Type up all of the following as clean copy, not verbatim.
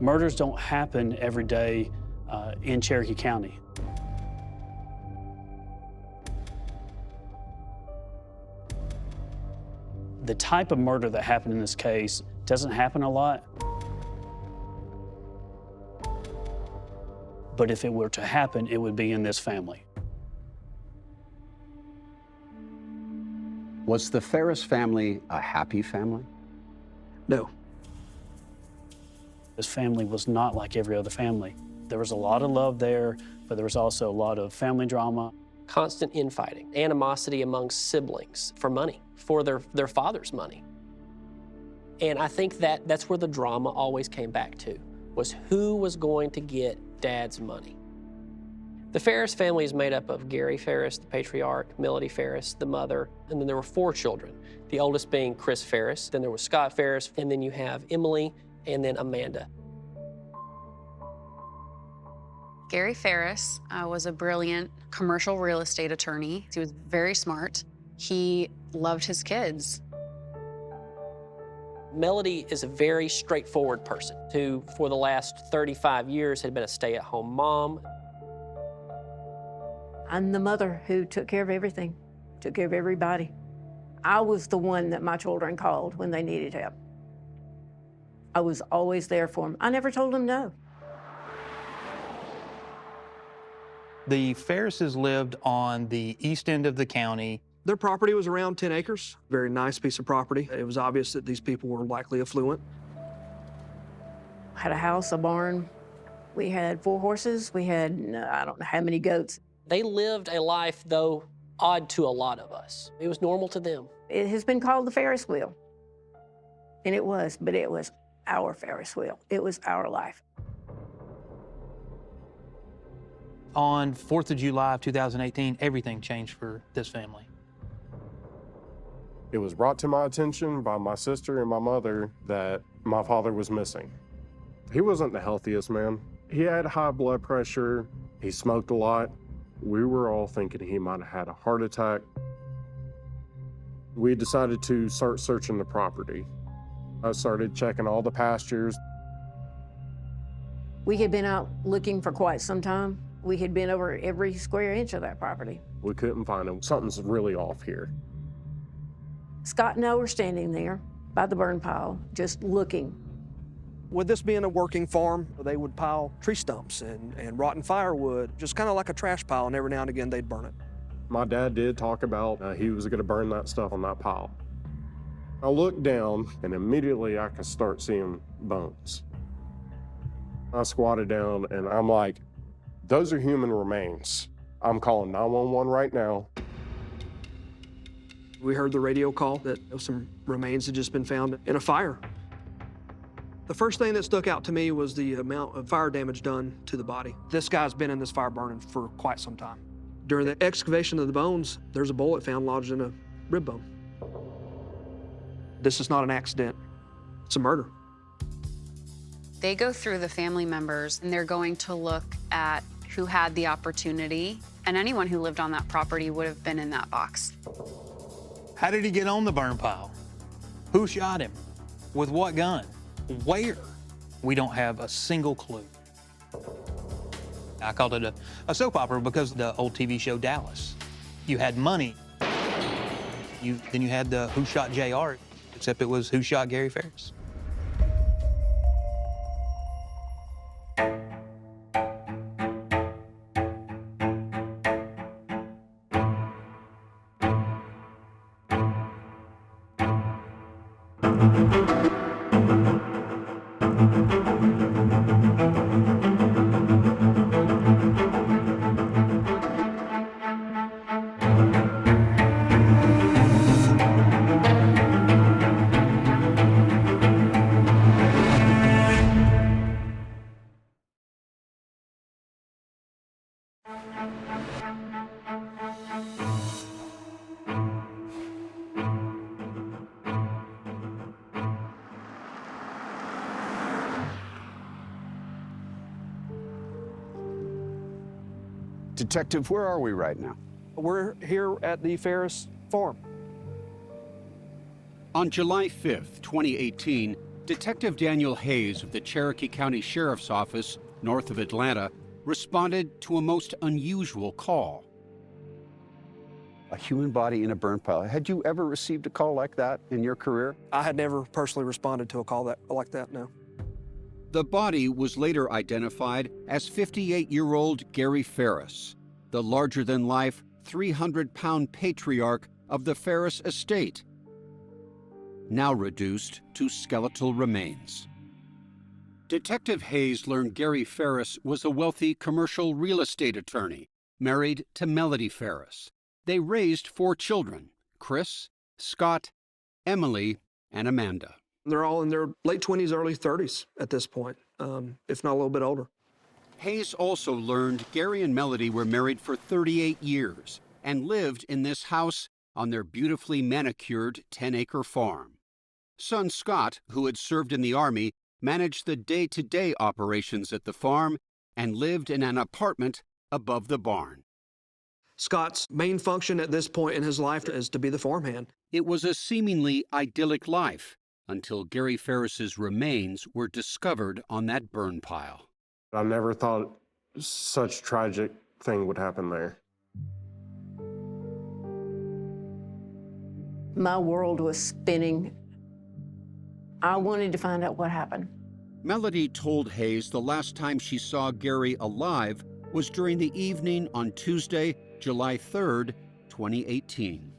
Murders don't happen every day in Cherokee County. The type of murder that happened in this case doesn't happen a lot. But if it were to happen, it would be in this family. Was the Farris family a happy family? No. This family was not like every other family. There was a lot of love there, but there was also a lot of family drama. Constant infighting, animosity amongst siblings for money, for their father's money. And I think that's where the drama always came back to, was who was going to get Dad's money. The Farris family is made up of Gary Farris, the patriarch, Melody Farris, the mother, and then there were 4 children, the oldest being Chris Farris, then there was Scott Farris, and then you have Emily, and then Amanda. Gary Farris was a brilliant commercial real estate attorney. He was very smart. He loved his kids. Melody is a very straightforward person who, for the last 35 years, had been a stay-at-home mom. I'm the mother who took care of everything, took care of everybody. I was the one that my children called when they needed help. I was always there for them. I never told them no. The Farrises lived on the east end of the county. Their property was around 10 acres. Very nice piece of property. It was obvious that these people were likely affluent. Had a house, a barn. We had 4 horses. We had, I don't know how many goats. They lived a life, though, odd to a lot of us. It was normal to them. It has been called the Farris Wheel. And it was, but it was our Farris Wheel. It was our life. On 4th of July of 2018, everything changed for this family. It was brought to my attention by my sister and my mother that my father was missing. He wasn't the healthiest man. He had high blood pressure. He smoked a lot. We were all thinking he might have had a heart attack. We decided to start searching the property. I started checking all the pastures. We had been out looking for quite some time. We had been over every square inch of that property. We couldn't find him. Something's really off here. Scott and I were standing there by the burn pile, just looking. With this being a working farm, they would pile tree stumps and rotten firewood, just kind of like a trash pile, and every now and again they'd burn it. My dad did talk about he was going to burn that stuff on that pile. I looked down, and immediately I could start seeing bones. I squatted down, and I'm like, those are human remains. I'm calling 911 right now. We heard the radio call that some remains had just been found in a fire. The first thing that stuck out to me was the amount of fire damage done to the body. This guy's been in this fire burning for quite some time. During the excavation of the bones, there's a bullet found lodged in a rib bone. This is not an accident. It's a murder. They go through the family members, and they're going to look at who had the opportunity, and anyone who lived on that property would have been in that box. How did he get on the burn pile? Who shot him? With what gun? Where? We don't have a single clue. I called it a soap opera because of the old TV show Dallas. You had money. Then you had the Who Shot JR, except it was Who Shot Gary Farris. Detective, where are we right now? We're here at the Farris farm. On July 5th, 2018, Detective Daniel Hayes of the Cherokee County Sheriff's Office, north of Atlanta, responded to a most unusual call. A human body in a burn pile. Had you ever received a call like that in your career? I had never personally responded to a call like that, no. The body was later identified as 58-year-old Gary Farris, the larger-than-life 300-pound patriarch of the Farris estate, now reduced to skeletal remains. Detective Hayes learned Gary Farris was a wealthy commercial real estate attorney, married to Melody Farris. They raised 4 children: Chris, Scott, Emily, and Amanda. They're all in their late 20s, early 30s at this point, if not a little bit older. Hayes also learned Gary and Melody were married for 38 years and lived in this house on their beautifully manicured 10-acre farm. Son Scott, who had served in the Army, managed the day-to-day operations at the farm and lived in an apartment above the barn. Scott's main function at this point in his life is to be the farmhand. It was a seemingly idyllic life until Gary Farris's remains were discovered on that burn pile. I never thought such tragic thing would happen there. My world was spinning. I wanted to find out what happened. Melody told Hayes the last time she saw Gary alive was during the evening on Tuesday, July 3rd, 2018.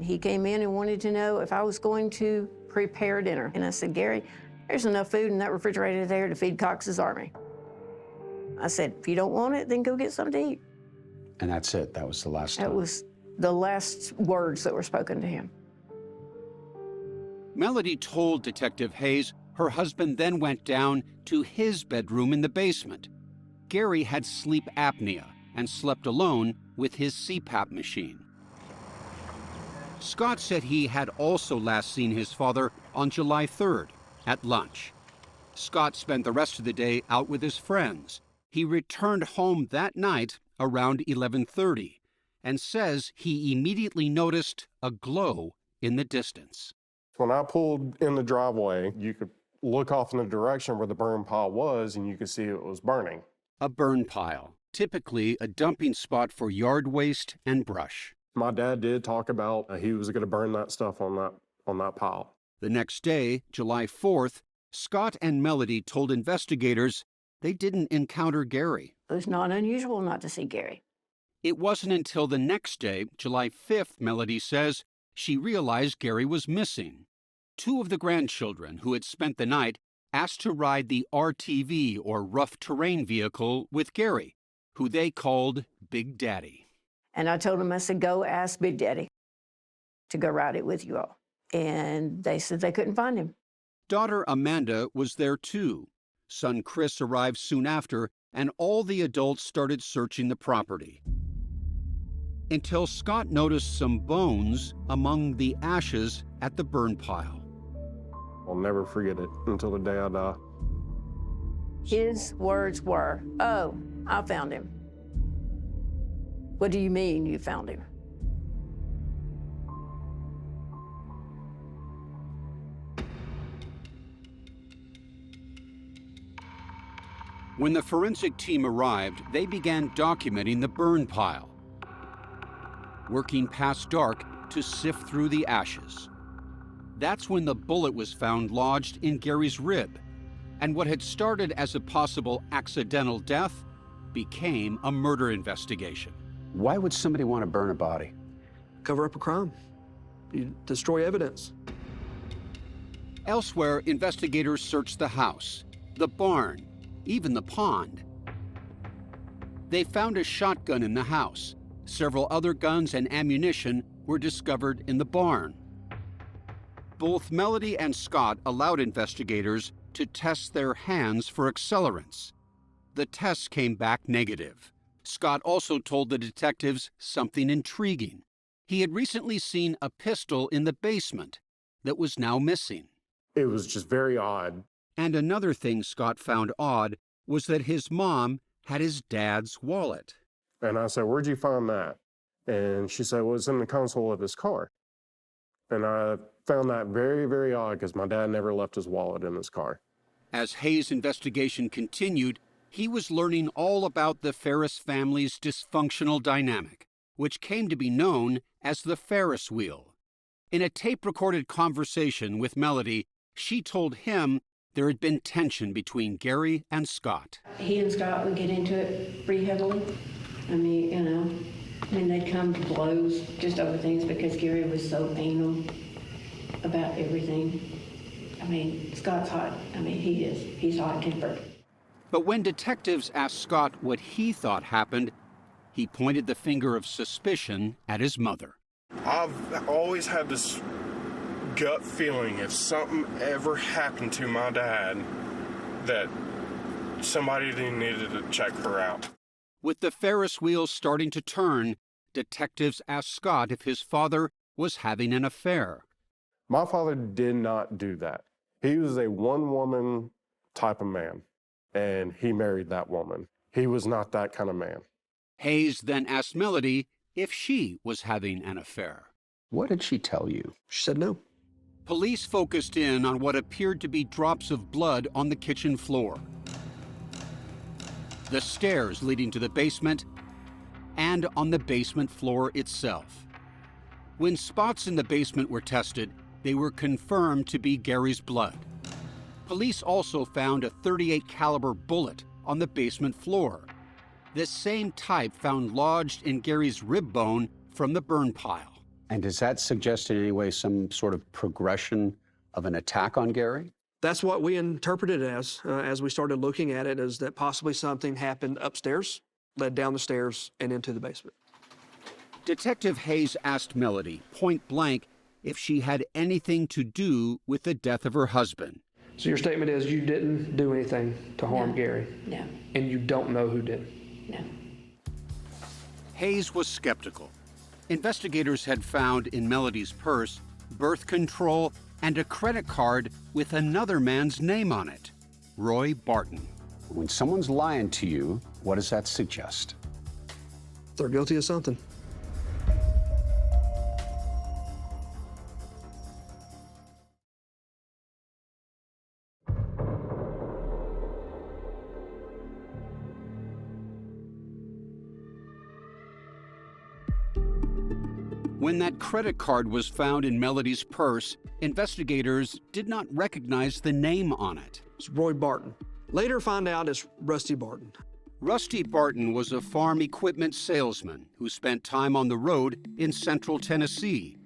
He came in and wanted to know if I was going to prepare dinner. And I said, Gary, there's enough food in that refrigerator there to feed Cox's army. I said, if you don't want it, then go get something to eat. And that's it. That was the last time. That was the last words that were spoken to him. Melody told Detective Hayes her husband then went down to his bedroom in the basement. Gary had sleep apnea and slept alone with his CPAP machine. Scott said he had also last seen his father on July 3rd at lunch. Scott spent the rest of the day out with his friends. He returned home that night around 11:30 and says he immediately noticed a glow in the distance. When I pulled in the driveway, you could look off in the direction where the burn pile was, and you could see it was burning. A burn pile, typically a dumping spot for yard waste and brush. My dad did talk about he was going to burn that stuff on that pile. The next day, July 4th, Scott and Melody told investigators they didn't encounter Gary. It was not unusual not to see Gary. It wasn't until the next day, July 5th, Melody says, she realized Gary was missing. 2 of the grandchildren who had spent the night asked to ride the RTV, or rough terrain vehicle, with Gary, who they called Big Daddy. And I told him, I said, go ask Big Daddy to go ride it with you all. And they said they couldn't find him. Daughter Amanda was there too. Son Chris arrived soon after, and all the adults started searching the property. Until Scott noticed some bones among the ashes at the burn pile. I'll never forget it until the day I die. His words were, oh, I found him. What do you mean you found him? When the forensic team arrived, they began documenting the burn pile, working past dark to sift through the ashes. That's when the bullet was found lodged in Gary's rib, and what had started as a possible accidental death became a murder investigation. Why would somebody want to burn a body? Cover up a crime. You destroy evidence. Elsewhere, investigators searched the house, the barn, even the pond. They found a shotgun in the house. Several other guns and ammunition were discovered in the barn. Both Melody and Scott allowed investigators to test their hands for accelerants. The tests came back negative. Scott also told the detectives something intriguing. He had recently seen a pistol in the basement that was now missing. It was just very odd. And another thing Scott found odd was that his mom had his dad's wallet. And I said, where'd you find that? And she said, well, it's in the console of his car. And I found that very, very odd because my dad never left his wallet in his car. As Hayes' investigation continued, he was learning all about the Farris family's dysfunctional dynamic, which came to be known as the Farris Wheel. In a tape-recorded conversation with Melody, she told him there had been tension between Gary and Scott. He and Scott would get into it pretty heavily. I mean, they'd come to blows just over things because Gary was so anal about everything. I mean, Scott's hot. I mean, he is. He's hot-tempered. But when detectives asked Scott what he thought happened, he pointed the finger of suspicion at his mother. I've always had this gut feeling if something ever happened to my dad, that somebody needed to check her out. With the Farris wheel starting to turn, detectives asked Scott if his father was having an affair. My father did not do that. He was a one-woman type of man, and he married that woman. He was not that kind of man. Hayes then asked Melody if she was having an affair. What did she tell you? She said no. Police focused in on what appeared to be drops of blood on the kitchen floor, the stairs leading to the basement, and on the basement floor itself. When spots in the basement were tested, they were confirmed to be Gary's blood. Police also found a .38 caliber bullet on the basement floor, the same type found lodged in Gary's rib bone from the burn pile. And does that suggest in any way some sort of progression of an attack on Gary? That's what we interpreted it as we started looking at it, is that possibly something happened upstairs, led down the stairs and into the basement. Detective Hayes asked Melody point blank if she had anything to do with the death of her husband. So your statement is you didn't do anything to harm Gary? No. And you don't know who did? No. Hayes was skeptical. Investigators had found in Melody's purse birth control and a credit card with another man's name on it, Roy Barton. When someone's lying to you, what does that suggest? They're guilty of something. When that credit card was found in Melody's purse, investigators did not recognize the name on it. It's Roy Barton. Later find out it's Rusty Barton. Rusty Barton was a farm equipment salesman who spent time on the road in central Tennessee.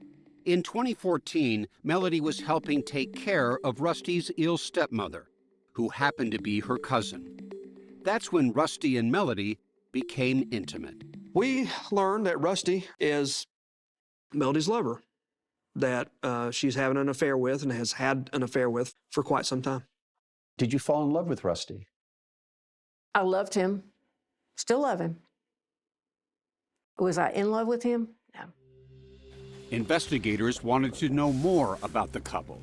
In 2014, Melody was helping take care of Rusty's ill stepmother, who happened to be her cousin. That's when Rusty and Melody became intimate. We learned that Rusty is Melody's lover, that she's having an affair with and has had an affair with for quite some time. Did you fall in love with Rusty? I loved him. Still love him. Was I in love with him? No. Investigators wanted to know more about the couple.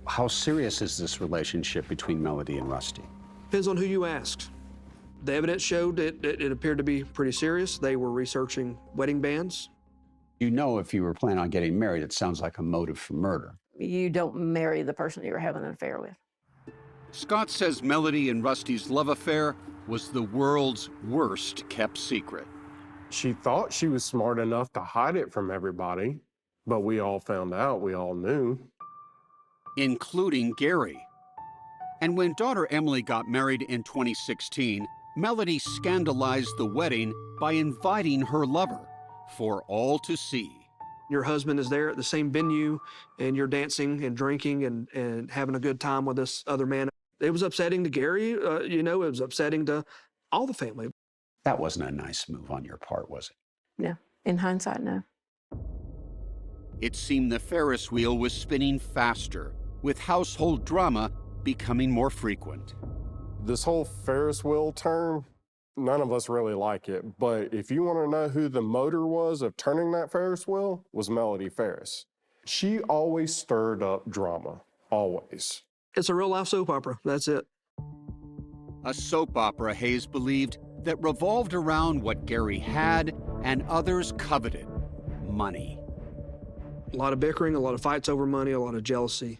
How serious is this relationship between Melody and Rusty? Depends on who you asked. The evidence showed that it appeared to be pretty serious. They were researching wedding bands. You know, if you were planning on getting married, it sounds like a motive for murder. You don't marry the person you're having an affair with. Scott says Melody and Rusty's love affair was the world's worst kept secret. She thought she was smart enough to hide it from everybody, but we all found out, we all knew. Including Gary. And when daughter Emily got married in 2016, Melody scandalized the wedding by inviting her lover for all to see. Your husband is there at the same venue, and you're dancing and drinking and having a good time with this other man. It was upsetting to Gary, it was upsetting to all the family. That wasn't a nice move on your part, was it? No. In hindsight, no. It seemed the Farris wheel was spinning faster, with household drama becoming more frequent. This whole Farris wheel term, none of us really like it, but if you want to know who the motor was of turning that Farris wheel, was Melody Farris. She always stirred up drama, always. It's a real-life soap opera, that's it. A soap opera, Hayes believed, that revolved around what Gary had and others coveted: money. A lot of bickering, a lot of fights over money, a lot of jealousy.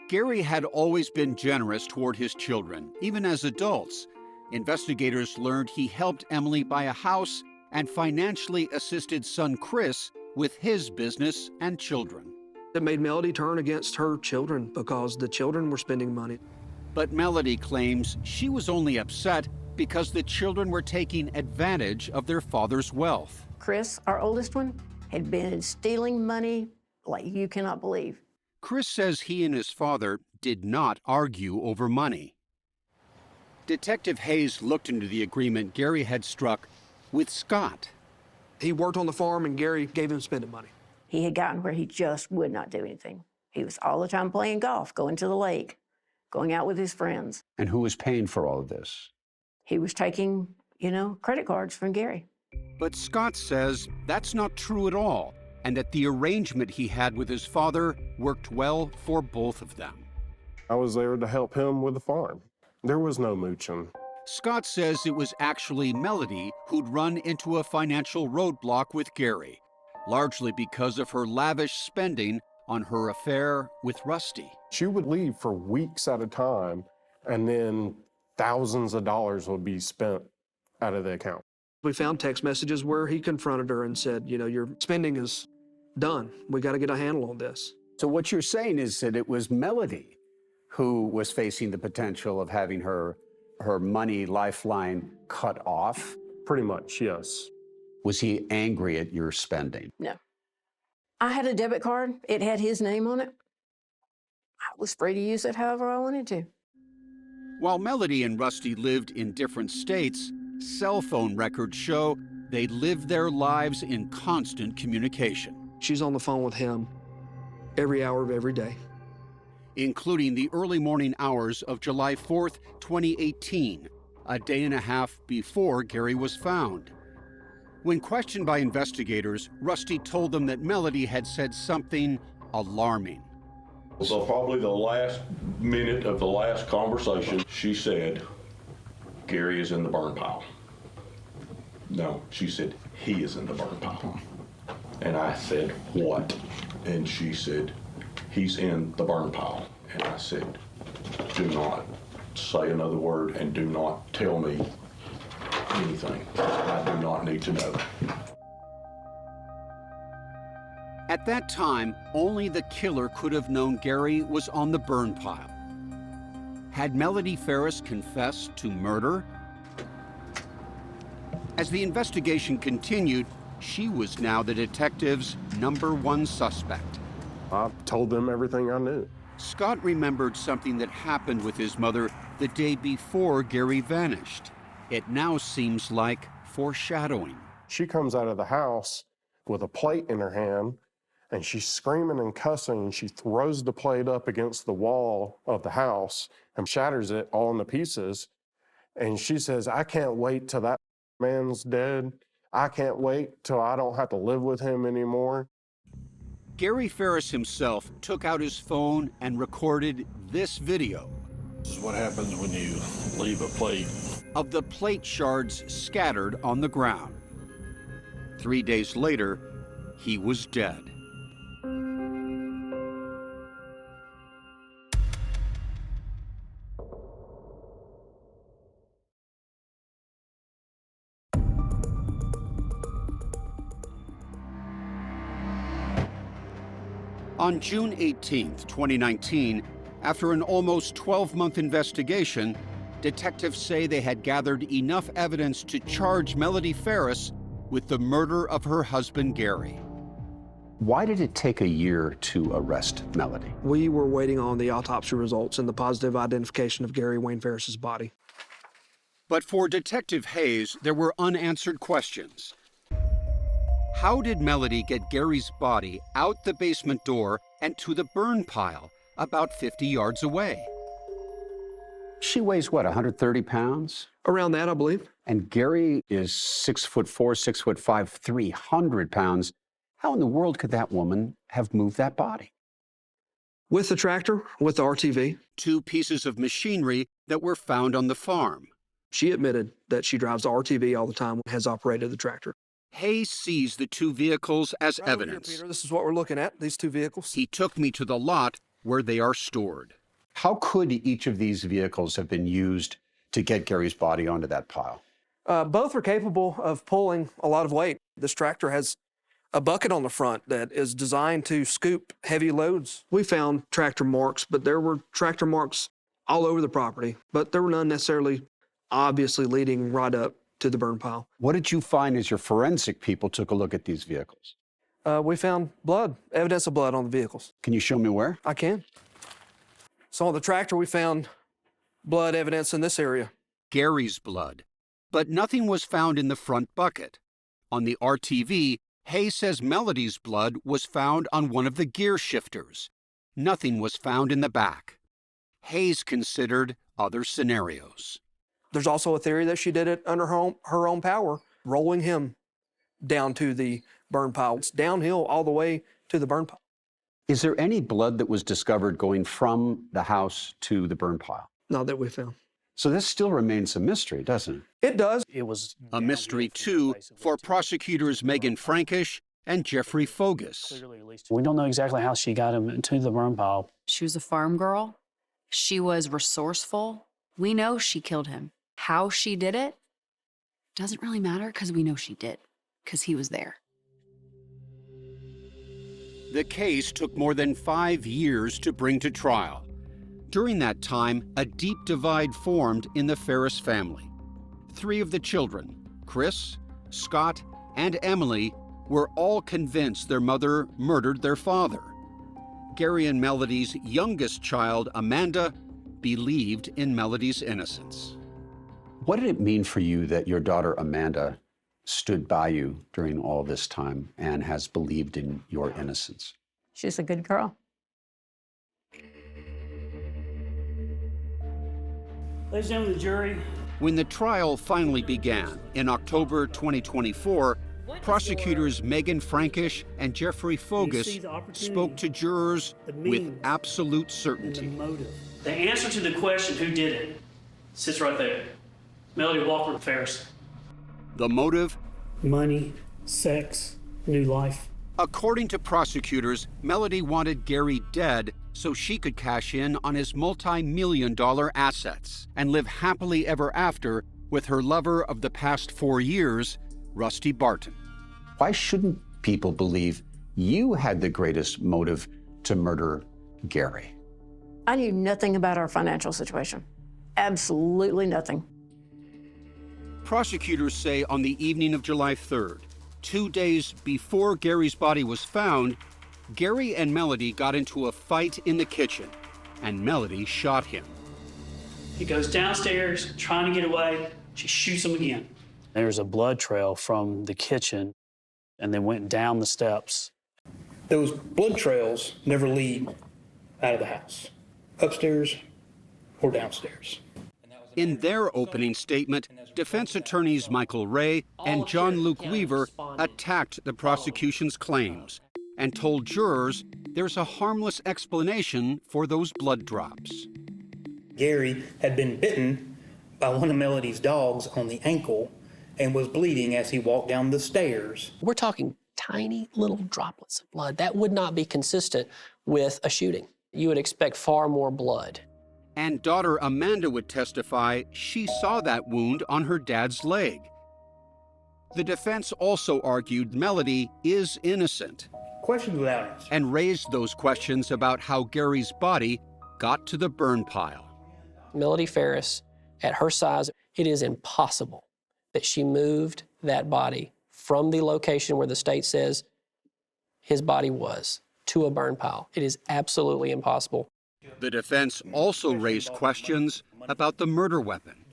Gary had always been generous toward his children, even as adults. Investigators learned he helped Emily buy a house and financially assisted son Chris with his business and children. It made Melody turn against her children because the children were spending money. But Melody claims she was only upset because the children were taking advantage of their father's wealth. Chris, our oldest one, had been stealing money like you cannot believe. Chris says he and his father did not argue over money. Detective Hayes looked into the agreement Gary had struck with Scott. He worked on the farm and Gary gave him spending money. He had gotten where he just would not do anything. He was all the time playing golf, going to the lake, going out with his friends. And who was paying for all of this? He was taking, credit cards from Gary. But Scott says that's not true at all, and that the arrangement he had with his father worked well for both of them. I was there to help him with the farm. There was no mooching. Scott says it was actually Melody who'd run into a financial roadblock with Gary, largely because of her lavish spending on her affair with Rusty. She would leave for weeks at a time, and then thousands of dollars would be spent out of the account. We found text messages where he confronted her and said, your spending is done. We got to get a handle on this. So what you're saying is that it was Melody who was facing the potential of having her money lifeline cut off? Pretty much, yes. Was he angry at your spending? No. I had a debit card. It had his name on it. I was free to use it however I wanted to. While Melody and Rusty lived in different states, cell phone records show they lived their lives in constant communication. She's on the phone with him every hour of every day. Including the early morning hours of July 4th, 2018, a day and a half before Gary was found. When questioned by investigators, Rusty told them that Melody had said something alarming. So probably the last minute of the last conversation, she said, Gary is in the burn pile. No, she said, he is in the burn pile. And I said, what? And she said, he's in the burn pile. And I said, do not say another word and do not tell me anything. I do not need to know. At that time, only the killer could have known Gary was on the burn pile. Had Melody Farris confessed to murder? As the investigation continued, she was now the detective's #1 suspect. I told them everything I knew. Scott remembered something that happened with his mother the day before Gary vanished. It now seems like foreshadowing. She comes out of the house with a plate in her hand, and she's screaming and cussing, and she throws the plate up against the wall of the house and shatters it all into pieces. And she says, I can't wait till that man's dead. I can't wait till I don't have to live with him anymore. Gary Farris himself took out his phone and recorded this video. This is what happens when you leave a plate. Of the plate shards scattered on the ground. 3 days later, he was dead. On June 18, 2019, after an almost 12-month investigation, detectives say they had gathered enough evidence to charge Melody Farris with the murder of her husband, Gary. Why did it take a year to arrest Melody? We were waiting on the autopsy results and the positive identification of Gary Wayne Farris's body. But for Detective Hayes, there were unanswered questions. How did Melody get Gary's body out the basement door and to the burn pile about 50 yards away? She weighs, what, 130 pounds? Around that, I believe. And Gary is 6'4", 6'5", 300 pounds. How in the world could that woman have moved that body? With the tractor, with the RTV. 2 pieces of machinery that were found on the farm. She admitted that she drives the RTV all the time, has operated the tractor. Hayes sees the two vehicles as Right over here, evidence. Peter, this is what we're looking at, these two vehicles. He took me to the lot where they are stored. How could each of these vehicles have been used to get Gary's body onto that pile? Both are capable of pulling a lot of weight. This tractor has a bucket on the front that is designed to scoop heavy loads. We found tractor marks, but there were tractor marks all over the property, but there were none necessarily obviously leading right up to the burn pile. What did you find as your forensic people took a look at these vehicles? We found blood, evidence of blood on the vehicles. Can you show me where? I can. So on the tractor, we found blood evidence in this area. Gary's blood. But nothing was found in the front bucket. On the RTV, Hayes says Melody's blood was found on one of the gear shifters. Nothing was found in the back. Hayes considered other scenarios. There's also a theory that she did it under her own power, rolling him down to the burn pile. It's downhill all the way to the burn pile. Is there any blood that was discovered going from the house to the burn pile? Not that we found. So this still remains a mystery, doesn't it? It does. It was A mystery, too, for prosecutors Megan Frankish and Jeffrey Fogus. clearly released. We don't know exactly how she got him into the burn pile. She was a farm girl. She was resourceful. We know she killed him. How she did it doesn't really matter because we know she did, because he was there. The case took more than 5 years to bring to trial. During that time, a deep divide formed in the Farris family. 3 of the children, Chris, Scott, and Emily, were all convinced their mother murdered their father. Gary and Melody's youngest child, Amanda, believed in Melody's innocence. What did it mean for you that your daughter Amanda stood by you during all this time and has believed in your innocence? She's a good girl. Ladies and gentlemen of the jury, When the trial finally began in October 2024, prosecutors Megan Frankish and Jeffrey Fogus spoke to jurors with absolute certainty. the answer to the question, who did it, sits right there. Melody Walker Farris. The motive? Money, sex, new life. According to prosecutors, Melody wanted Gary dead so she could cash in on his multi-million-dollar assets and live happily ever after with her lover of the past 4 years, Rusty Barton. Why shouldn't people believe you had the greatest motive to murder Gary? I knew nothing about our financial situation. Absolutely nothing. Prosecutors say on the evening of July 3rd, 2 days before Gary's body was found, Gary and Melody got into a fight in the kitchen, and Melody shot him. He goes downstairs, trying to get away. She shoots him again. There's a blood trail from the kitchen, and then went down the steps. Those blood trails never lead out of the house, upstairs or downstairs. In their opening statement, defense attorneys Michael Ray and John Luke Weaver attacked the prosecution's claims and told jurors there's a harmless explanation for those blood drops. Gary had been bitten by one of Melody's dogs on the ankle and was bleeding as he walked down the stairs. We're talking tiny little droplets of blood. That would not be consistent with a shooting. You would expect far more blood. And daughter Amanda would testify she saw that wound on her dad's leg. The defense also argued Melody is innocent. Questions without answer. And raised those questions about how Gary's body got to the burn pile. Melody Farris, at her size, it is impossible that she moved that body from the location where the state says his body was to a burn pile. It is absolutely impossible. The defense also raised questions about the murder weapon.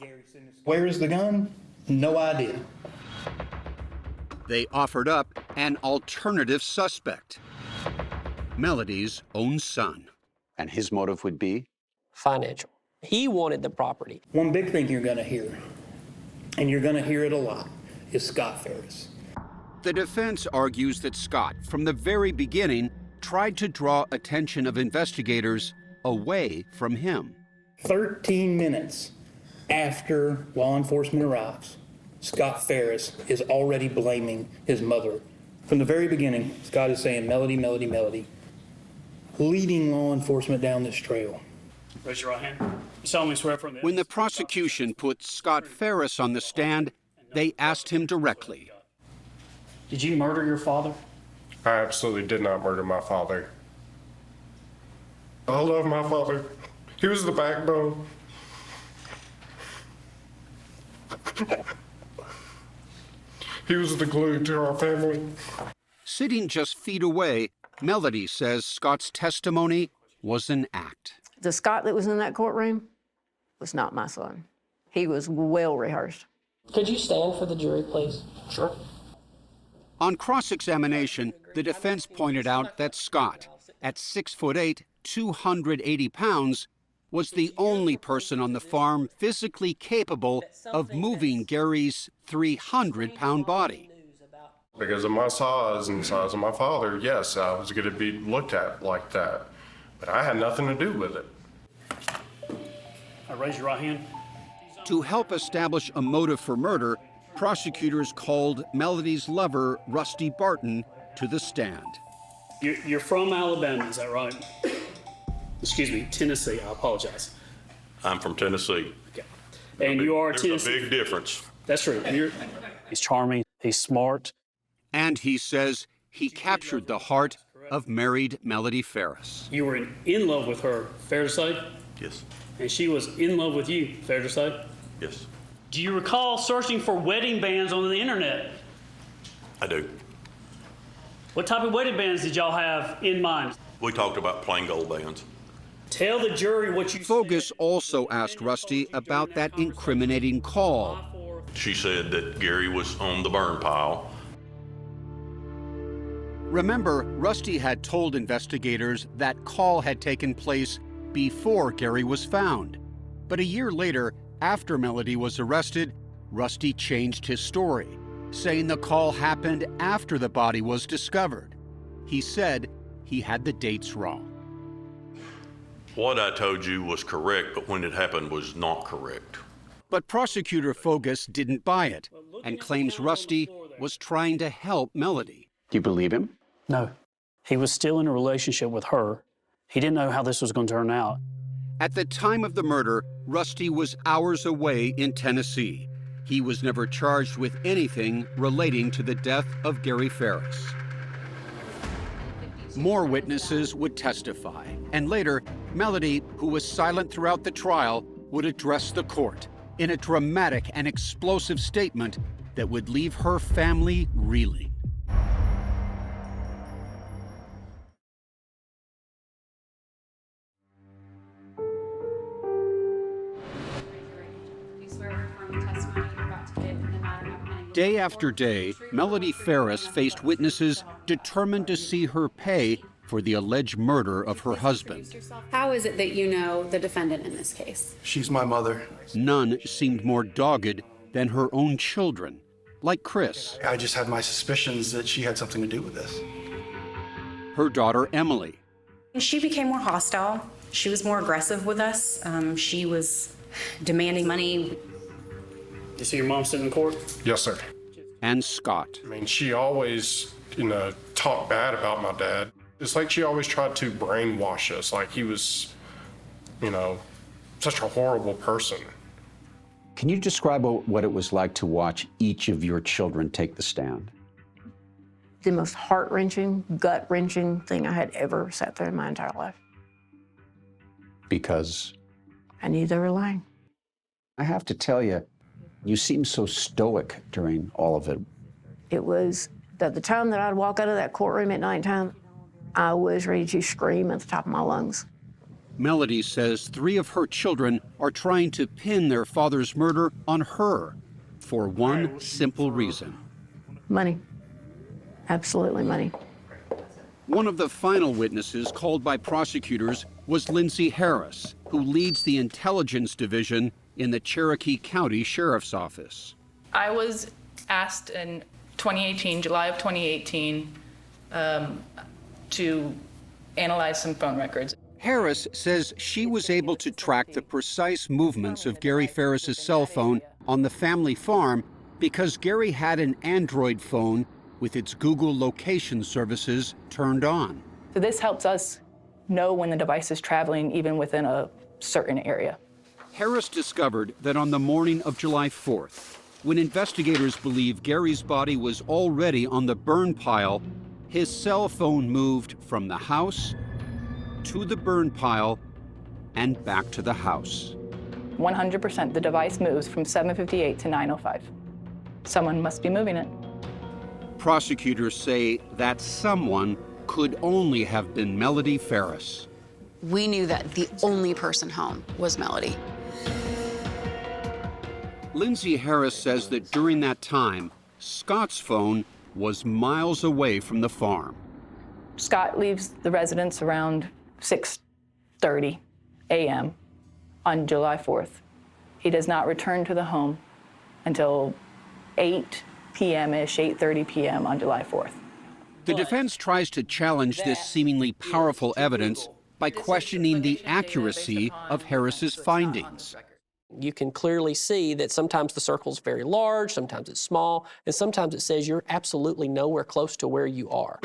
Where is the gun? No idea. They offered up an alternative suspect, Melody's own son. And his motive would be? Financial. He wanted the property. One big thing you're going to hear, and you're going to hear it a lot, is Scott Farris. The defense argues that Scott, from the very beginning, tried to draw attention of investigators away from him. 13 minutes after law enforcement arrives, Scott Farris is already blaming his mother. From the very beginning, Scott is saying, Melody, Melody, Melody, leading law enforcement down this trail. Raise your right hand. You solemnly swear from When the prosecution put Scott Farris on the stand, they asked him directly. Did you murder your father? I absolutely did not murder my father. I love my father. He was the backbone. He was the glue to our family. Sitting just feet away, Melody says Scott's testimony was an act. The Scott that was in that courtroom was not my son. He was well rehearsed. Could you stand for the jury, please? Sure. On cross-examination, the defense pointed out that Scott, at 6'8", 280 pounds, was the only person on the farm physically capable of moving Gary's 300-pound body. Because of my size and the size of my father, yes, I was going to be looked at like that. But I had nothing to do with it. Raise your right hand. To help establish a motive for murder, prosecutors called Melody's lover, Rusty Barton, to the stand. You're from Alabama, is that right? Excuse me, Tennessee, I apologize. I'm from Tennessee. Okay. And you are There's Tennessee. a big difference. That's true. He's charming, he's smart. And he says he captured the heart of married Melody Farris. You were in love with her, fair to say? Yes. And she was in love with you, fair to say? Yes. Do you recall searching for wedding bands on the internet? I do. What type of wedding bands did y'all have in mind? We talked about plain gold bands. Tell the jury what you Fogus also asked Rusty about that incriminating call. She said that Gary was on the burn pile. Remember, Rusty had told investigators that call had taken place before Gary was found. But a year later, after Melody was arrested, Rusty changed his story, saying the call happened after the body was discovered. He said he had the dates wrong. What I told you was correct, but when it happened was not correct. But prosecutor Fogus didn't buy it and claims Rusty was trying to help Melody. Do you believe him? No. He was still in a relationship with her. He didn't know how this was going to turn out. At the time of the murder, Rusty was hours away in Tennessee. He was never charged with anything relating to the death of Gary Farris. More witnesses would testify, and later, Melody, who was silent throughout the trial, would address the court in a dramatic and explosive statement that would leave her family reeling. Day after day, Melody Farris faced witnesses determined to see her pay for the alleged murder of her husband. How is it that you know the defendant in this case? She's my mother. None seemed more dogged than her own children, like Chris. I just had my suspicions that she had something to do with this. Her daughter, Emily. She became more hostile. She was more aggressive with us. She was demanding money. You see your mom sitting in court? Yes, sir. And Scott. I mean, she always, talked bad about my dad. It's like she always tried to brainwash us, like he was, such a horrible person. Can you describe what it was like to watch each of your children take the stand? The most heart-wrenching, gut-wrenching thing I had ever sat through in my entire life. Because? I knew they were lying. I have to tell you, you seemed so stoic during all of it. It was at the time that I'd walk out of that courtroom at nighttime, I was ready to scream at the top of my lungs. Melody says 3 of her children are trying to pin their father's murder on her for one simple reason. Money. Absolutely money. One of the final witnesses called by prosecutors was Lindsay Harris, who leads the intelligence division in the Cherokee County Sheriff's Office. I was asked in 2018, July of 2018, to analyze some phone records. Harris says she was able to track the precise movements of Gary Farris's cell phone on the family farm because Gary had an Android phone with its Google location services turned on. So this helps us know when the device is traveling even within a certain area. Harris discovered that on the morning of July 4th, when investigators believe Gary's body was already on the burn pile, his cell phone moved from the house to the burn pile and back to the house. 100% the device moves from 7:58 to 9:05. Someone must be moving it. Prosecutors say that someone could only have been Melody Farris. We knew that the only person home was Melody. Lindsay Harris says that during that time, Scott's phone was miles away from the farm. Scott leaves the residence around 6:30 a.m. on July 4th. He does not return to the home until 8 p.m.-ish, 8:30 p.m. on July 4th. The defense tries to challenge this seemingly powerful evidence by questioning the accuracy of Harris's findings. You can clearly see that sometimes the circle's very large, sometimes it's small, and sometimes it says you're absolutely nowhere close to where you are.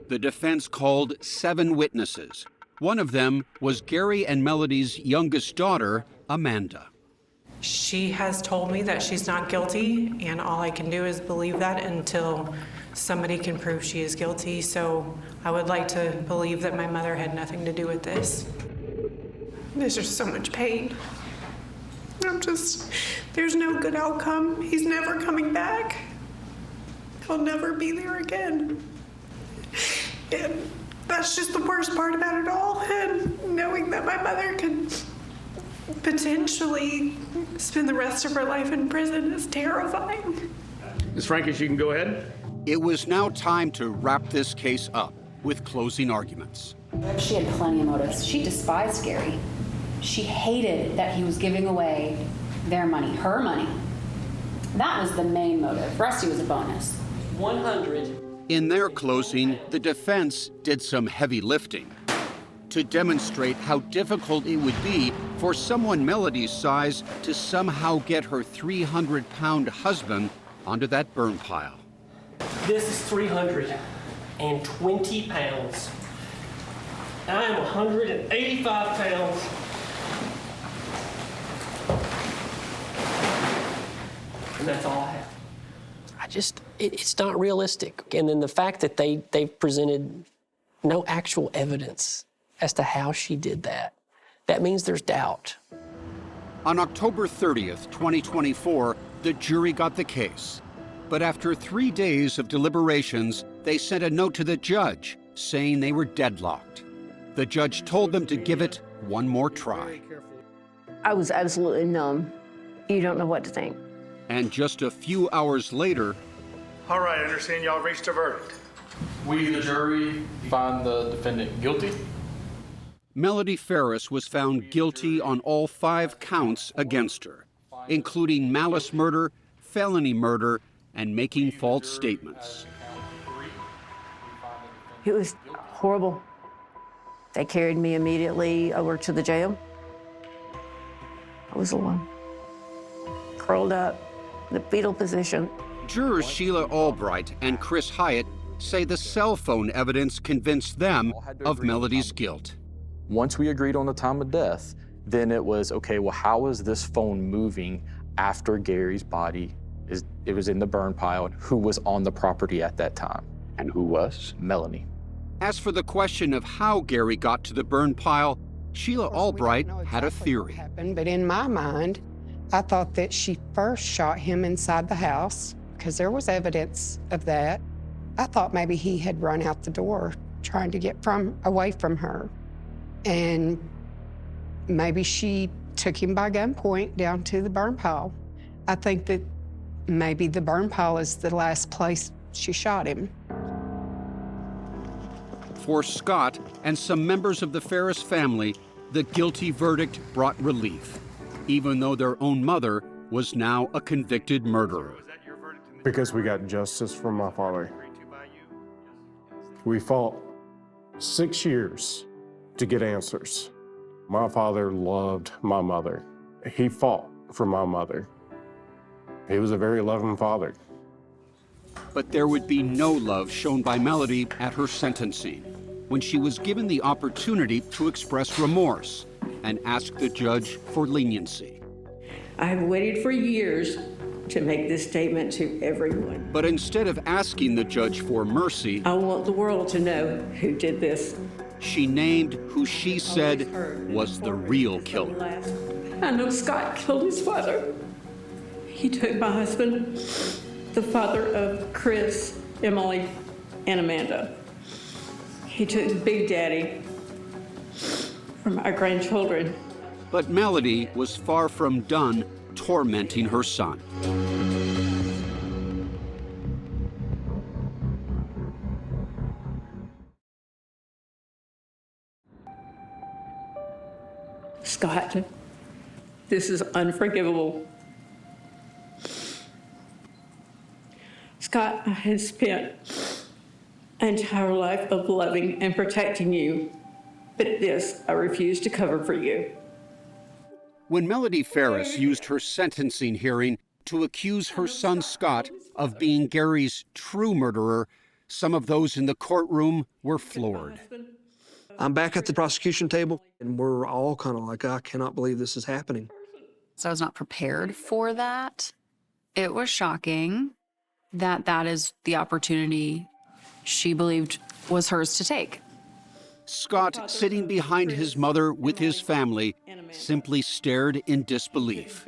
The defense called 7 witnesses. One of them was Gary and Melody's youngest daughter, Amanda. She has told me that she's not guilty, and all I can do is believe that until somebody can prove she is guilty. So I would like to believe that my mother had nothing to do with this. There's just so much pain. There's no good outcome. He's never coming back. He'll never be there again. And that's just the worst part about it all. And knowing that my mother could potentially spend the rest of her life in prison is terrifying. Ms. Frankish, you can go ahead. It was now time to wrap this case up with closing arguments. She had plenty of motives. She despised Gary. She hated that he was giving away their money, her money. That was the main motive. Rusty was a bonus. 100. In their closing, the defense did some heavy lifting to demonstrate how difficult it would be for someone Melody's size to somehow get her 300-pound husband onto that burn pile. This is 320 pounds. I am 185 pounds. And that's all I have. It's not realistic. And then the fact that they've presented no actual evidence as to how she did that, that means there's doubt. On October 30th, 2024, the jury got the case. But after 3 days of deliberations, they sent a note to the judge saying they were deadlocked. The judge told them to give it one more try. I was absolutely numb. You don't know what to think. And just a few hours later... All right, I understand y'all reached a verdict. We, the jury, find the defendant guilty. Melody Farris was found guilty on all 5 counts against her, including malice murder, felony murder, and making false statements. It was horrible. They carried me immediately over to the jail. I was alone, curled up, in the fetal position. Jurors Sheila Albright and Chris Hyatt say the cell phone evidence convinced them of Melody's guilt. Once we agreed on the time of death, then it was, okay, well, how is this phone moving after Gary's body it was in the burn pile? Who was on the property at that time? And who was? Melanie. As for the question of how Gary got to the burn pile, Sheila Albright had a theory. But in my mind, I thought that she first shot him inside the house because there was evidence of that. I thought maybe he had run out the door trying to get away from her. And maybe she took him by gunpoint down to the burn pile. I think that maybe the burn pile is the last place she shot him. For Scott and some members of the Farris family, the guilty verdict brought relief, even though their own mother was now a convicted murderer. Because we got justice from my father. We fought 6 years to get answers. My father loved my mother. He fought for my mother. He was a very loving father. But there would be no love shown by Melody at her sentencing, when she was given the opportunity to express remorse and ask the judge for leniency. I have waited for years to make this statement to everyone. But instead of asking the judge for mercy, I want the world to know who did this. she named who she said was the real killer. I know Scott killed his father. He took my husband, the father of Chris, Emily, and Amanda. He took Big Daddy from our grandchildren. But Melody was far from done tormenting her son. Scott, this is unforgivable. Scott, I have spent an entire life of loving and protecting you, but this I refuse to cover for you. When Melody Farris used her sentencing hearing to accuse her son Scott of being Gary's true murderer, some of those in the courtroom were floored. I'm back at the prosecution table, and we're all kind of like, I cannot believe this is happening. So I was not prepared for that. It was shocking that that is the opportunity she believed was hers to take. Scott, sitting behind his mother with his family, simply stared in disbelief.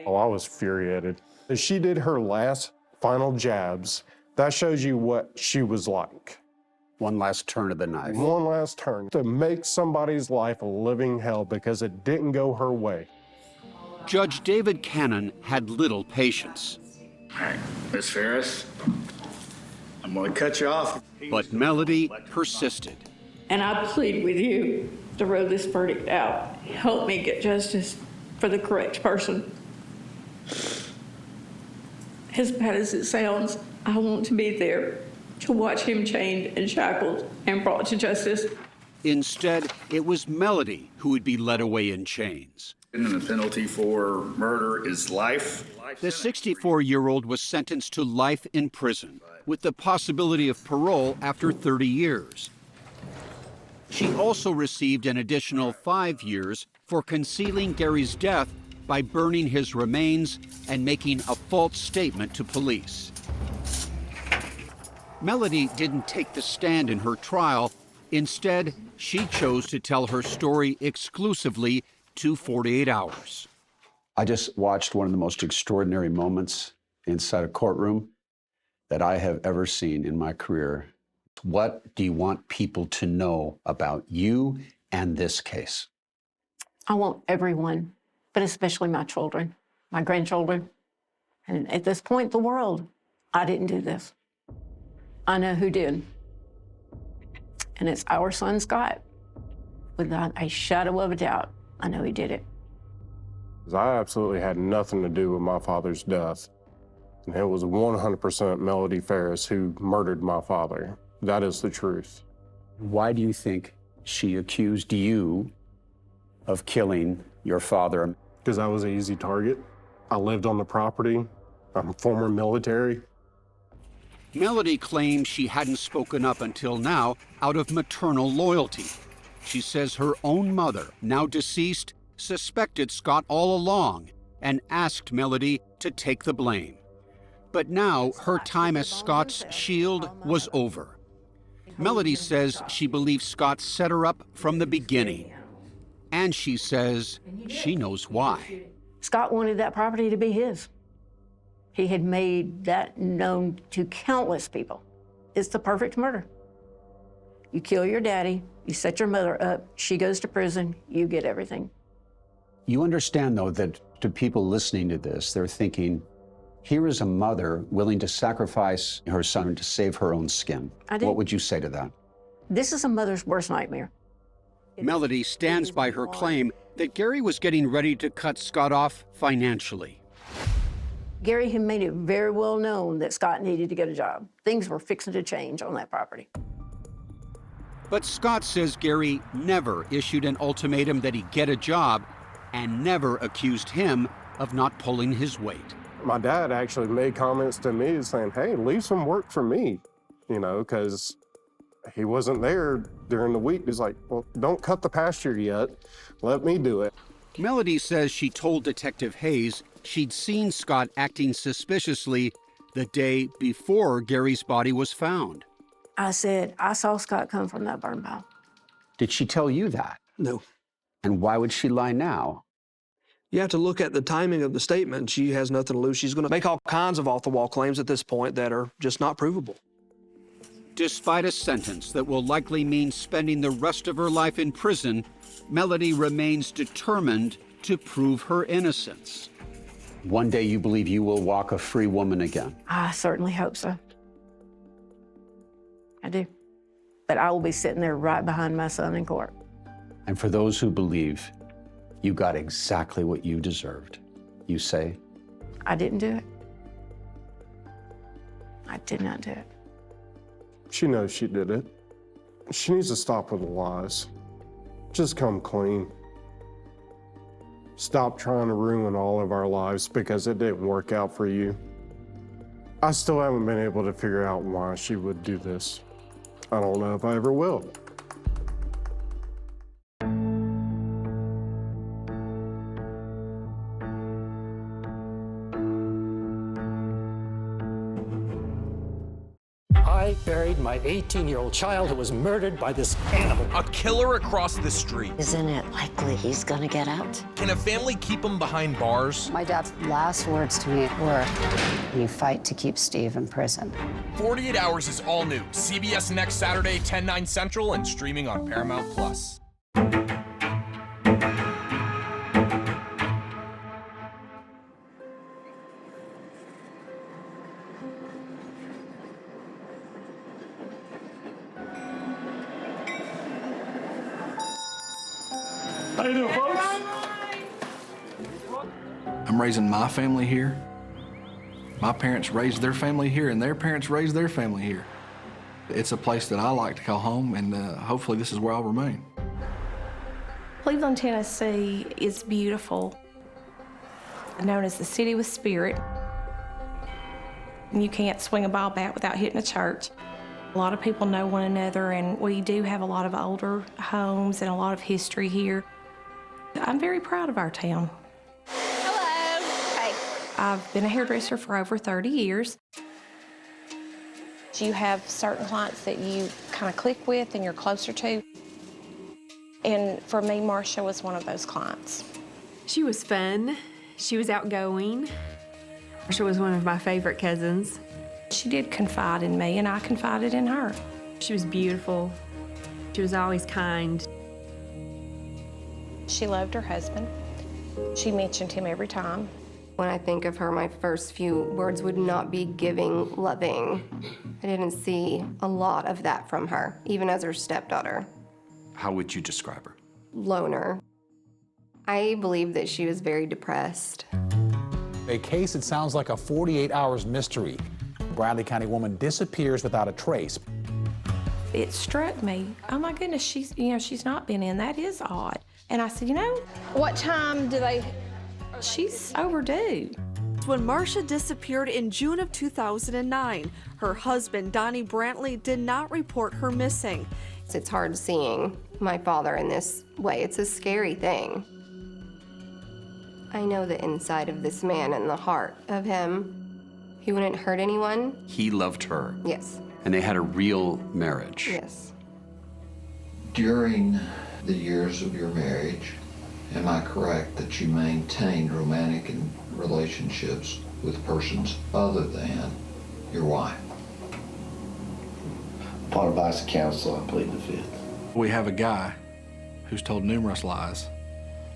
Oh, I was infuriated. As she did her last final jabs, that shows you what she was like. One last turn of the knife. One last turn to make somebody's life a living hell because it didn't go her way. Judge David Cannon had little patience. All right, Miss Farris, I'm going to cut you off. But Melody persisted. And I plead with you to roll this verdict out. Help me get justice for the correct person. As bad as it sounds, I want to be there to watch him chained and shackled and brought to justice. Instead, it was Melody who would be led away in chains. And the penalty for murder is life. The 64-year-old was sentenced to life in prison with the possibility of parole after 30 years. She also received an additional 5 years for concealing Gary's death by burning his remains and making a false statement to police. Melody didn't take the stand in her trial. Instead, she chose to tell her story exclusively to 48 Hours. I just watched one of the most extraordinary moments inside a courtroom that I have ever seen in my career. What do you want people to know about you and this case? I want everyone, but especially my children, my grandchildren, and at this point, the world. I didn't do this. I know who did. And it's our son, Scott. Without a shadow of a doubt, I know he did it. I absolutely had nothing to do with my father's death. And it was 100% Melody Farris who murdered my father. That is the truth. Why do you think she accused you of killing your father? Because I was an easy target. I lived on the property. I'm former military. Melody claims she hadn't spoken up until now out of maternal loyalty. She says her own mother, now deceased, suspected Scott all along and asked Melody to take the blame. But now her time as Scott's shield was over. Melody says she believes Scott set her up from the beginning. And she says she knows why. Scott wanted that property to be his. He had made that known to countless people. It's the perfect murder. You kill your daddy, you set your mother up, she goes to prison, you get everything. You understand, though, that to people listening to this, they're thinking, here is a mother willing to sacrifice her son to save her own skin. What would you say to that? This is a mother's worst nightmare. Melody stands by her claim that Gary was getting ready to cut Scott off financially. Gary had made it very well known that Scott needed to get a job. Things were fixing to change on that property. But Scott says Gary never issued an ultimatum that he get a job and never accused him of not pulling his weight. My dad actually made comments to me saying, hey, leave some work for me, you know, because he wasn't there during the week. He's like, well, don't cut the pasture yet. Let me do it. Melody says she told Detective Hayes she'd seen Scott acting suspiciously the day before Gary's body was found. I said, I saw Scott come from that burn pile. Did she tell you that? No. And why would she lie now? You have to look at the timing of the statement. She has nothing to lose. She's going to make all kinds of off-the-wall claims at this point that are just not provable. Despite a sentence that will likely mean spending the rest of her life in prison, Melody remains determined to prove her innocence. One day you believe you will walk a free woman again. I certainly hope so. I do. But I will be sitting there right behind my son in court. And for those who believe, you got exactly what you deserved. You say? I didn't do it. I did not do it. She knows she did it. She needs to stop with the lies. Just come clean. Stop trying to ruin all of our lives because it didn't work out for you. I still haven't been able to figure out why she would do this. I don't know if I ever will. I buried my 18-year-old child who was murdered by this animal. A killer across the street. Isn't it likely he's gonna get out? Can a family keep him behind bars? My dad's last words to me were, you fight to keep Steve in prison. 48 Hours is all new. CBS next Saturday, 10/9 Central, and streaming on Paramount+. How you doing, folks? I'm raising my family here. My parents raised their family here, and their parents raised their family here. It's a place that I like to call home, and hopefully this is where I'll remain. Cleveland, Tennessee is beautiful, known as the city with spirit. You can't swing a ball bat without hitting a church. A lot of people know one another, and we do have a lot of older homes and a lot of history here. I'm very proud of our town. Hello. Hey. I've been a hairdresser for over 30 years. You have certain clients that you kind of click with and you're closer to. And for me, Marsha was one of those clients. She was fun. She was outgoing. Marsha was one of my favorite cousins. She did confide in me, and I confided in her. She was beautiful. She was always kind. She loved her husband. She mentioned him every time. When I think of her, my first few words would not be giving, loving. I didn't see a lot of that from her, even as her stepdaughter. How would you describe her? Loner. I believe that she was very depressed. A case that sounds like a 48 hours mystery. Bradley County woman disappears without a trace. It struck me, oh my goodness, she's not been in. That is odd. And I said, What time do they? She's overdue. When Marsha disappeared in June of 2009, her husband, Donnie Brantley, did not report her missing. It's hard seeing my father in this way. It's a scary thing. I know the inside of this man and the heart of him. He wouldn't hurt anyone. He loved her. Yes. And they had a real marriage. Yes. During the years of your marriage, am I correct that you maintained romantic relationships with persons other than your wife? Upon advice of counsel, I plead the fifth. We have a guy who's told numerous lies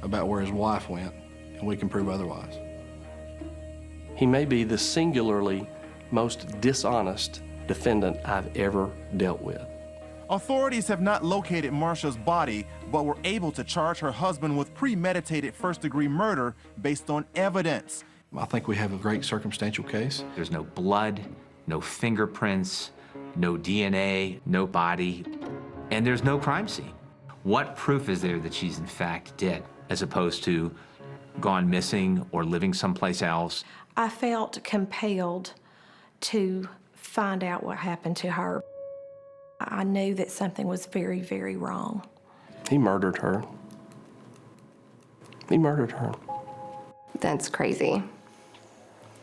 about where his wife went, and we can prove otherwise. He may be the singularly most dishonest defendant I've ever dealt with. Authorities have not located Marsha's body, but were able to charge her husband with premeditated first-degree murder based on evidence. I think we have a great circumstantial case. There's no blood, no fingerprints, no DNA, no body, and there's no crime scene. What proof is there that she's in fact dead, as opposed to gone missing or living someplace else? I felt compelled to find out what happened to her. I knew that something was very, very wrong. He murdered her. He murdered her. That's crazy.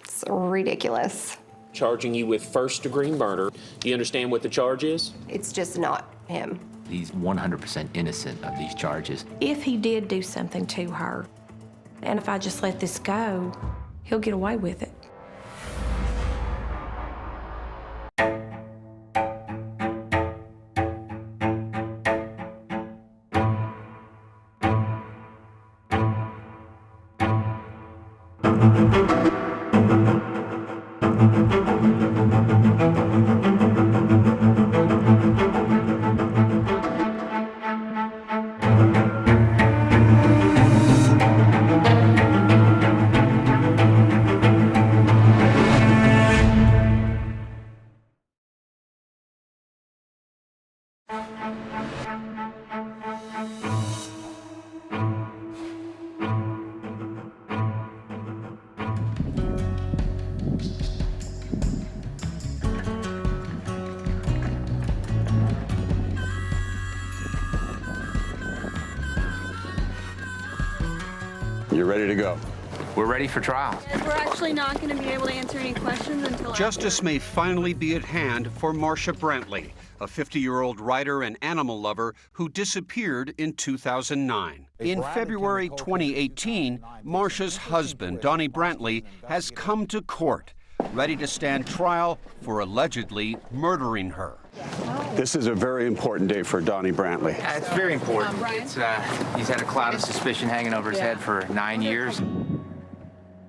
It's ridiculous. Charging you with first-degree murder. Do you understand what the charge is? It's just not him. He's 100% innocent of these charges. If he did do something to her, and if I just let this go, he'll get away with it. You're ready to go. We're ready for trial. We're actually not going to be able to answer any questions until Justice may finally be at hand for Marsha Brantley, a 50-year-old writer and animal lover who disappeared in 2009. In February 2018, Marsha's husband, Donnie Brantley, has come to court, ready to stand trial for allegedly murdering her. This is a very important day for Donnie Brantley. It's very important. He's had a cloud of suspicion hanging over his head for 9 years.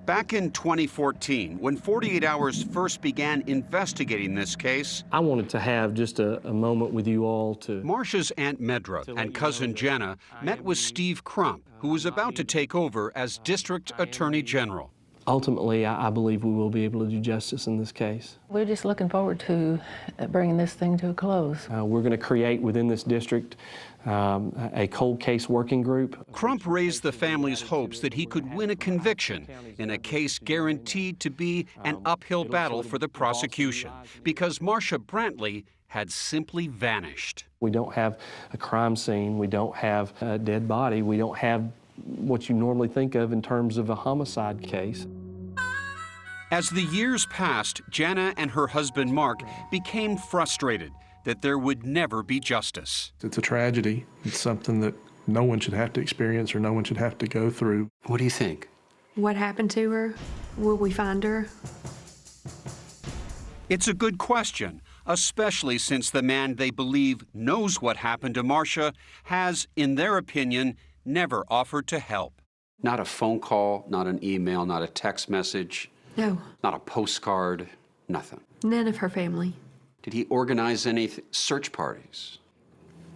Back in 2014, when 48 Hours first began investigating this case, I wanted to have just a moment with you all to... Marsha's Aunt Medra and cousin Jenna met with Steve Crump, who was about to take over as District Attorney General. Ultimately, I believe we will be able to do justice in this case. We're just looking forward to bringing this thing to a close. We're going to create within this district a cold case working group. Crump raised the family's hopes that he could win a conviction in a case guaranteed to be an uphill battle for the prosecution because Marsha Brantley had simply vanished. We don't have a crime scene. We don't have a dead body. We don't have what you normally think of in terms of a homicide case. As the years passed, Jana and her husband Mark became frustrated that there would never be justice. It's a tragedy. It's something that no one should have to experience or no one should have to go through. What do you think? What happened to her? Will we find her? It's a good question, especially since the man they believe knows what happened to Marsha has, in their opinion, never offered to help. Not a phone call, not an email, not a text message. No. Not a postcard, nothing. None of her family. Did he organize any search parties?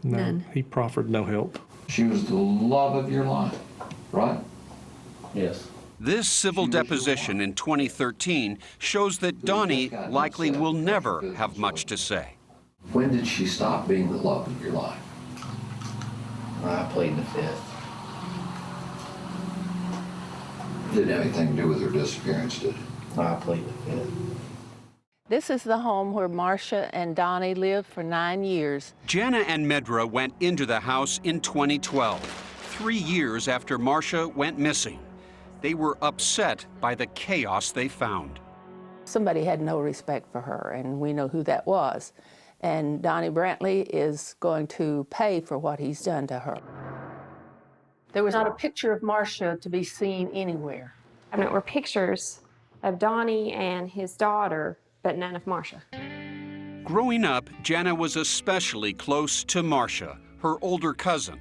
No, None. He proffered no help. She was the love of your life, right? Yes. This civil deposition in 2013 shows that Donnie likely will never have much to say. When did she stop being the love of your life? I plead the fifth. Didn't have anything to do with her disappearance, did it? I plead the fifth. This is the home where Marsha and Donnie lived for 9 years. Jana and Medra went into the house in 2012, 3 years after Marsha went missing. They were upset by the chaos they found. Somebody had no respect for her, and we know who that was. And Donnie Brantley is going to pay for what he's done to her. There was not a picture of Marsha to be seen anywhere. I mean, there were pictures of Donnie and his daughter, but none of Marsha. Growing up, Jana was especially close to Marsha, her older cousin.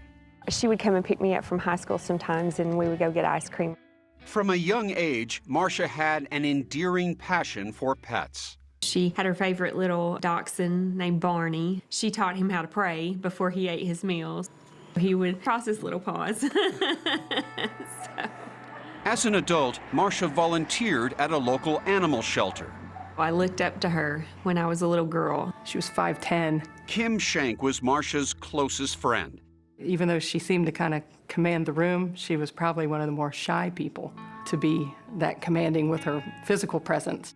She would come and pick me up from high school sometimes, and we would go get ice cream. From a young age, Marsha had an endearing passion for pets. She had her favorite little dachshund named Barney. She taught him how to pray before he ate his meals. He would cross his little paws. As an adult, Marsha volunteered at a local animal shelter. I looked up to her when I was a little girl. She was 5'10". Kim Shank was Marsha's closest friend. Even though she seemed to kind of command the room, she was probably one of the more shy people. to be that commanding with her physical presence.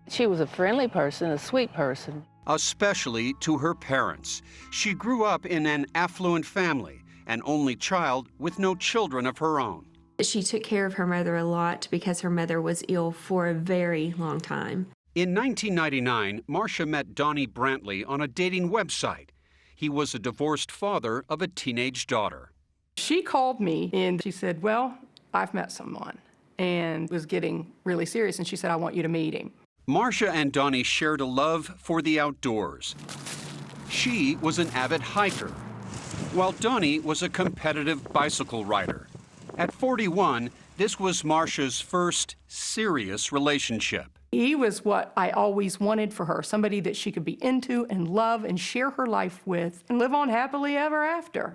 She was a friendly person, a sweet person. Especially to her parents. She grew up in an affluent family, an only child with no children of her own. She took care of her mother a lot because her mother was ill for a very long time. In 1999, Marsha met Donnie Brantley on a dating website. He was a divorced father of a teenage daughter. She called me and she said, well, I've met someone, and was getting really serious, and she said, I want you to meet him. Marsha and Donnie shared a love for the outdoors. She was an avid hiker, while Donnie was a competitive bicycle rider. At 41, this was Marsha's first serious relationship. He was what I always wanted for her, somebody that she could be into and love and share her life with and live on happily ever after.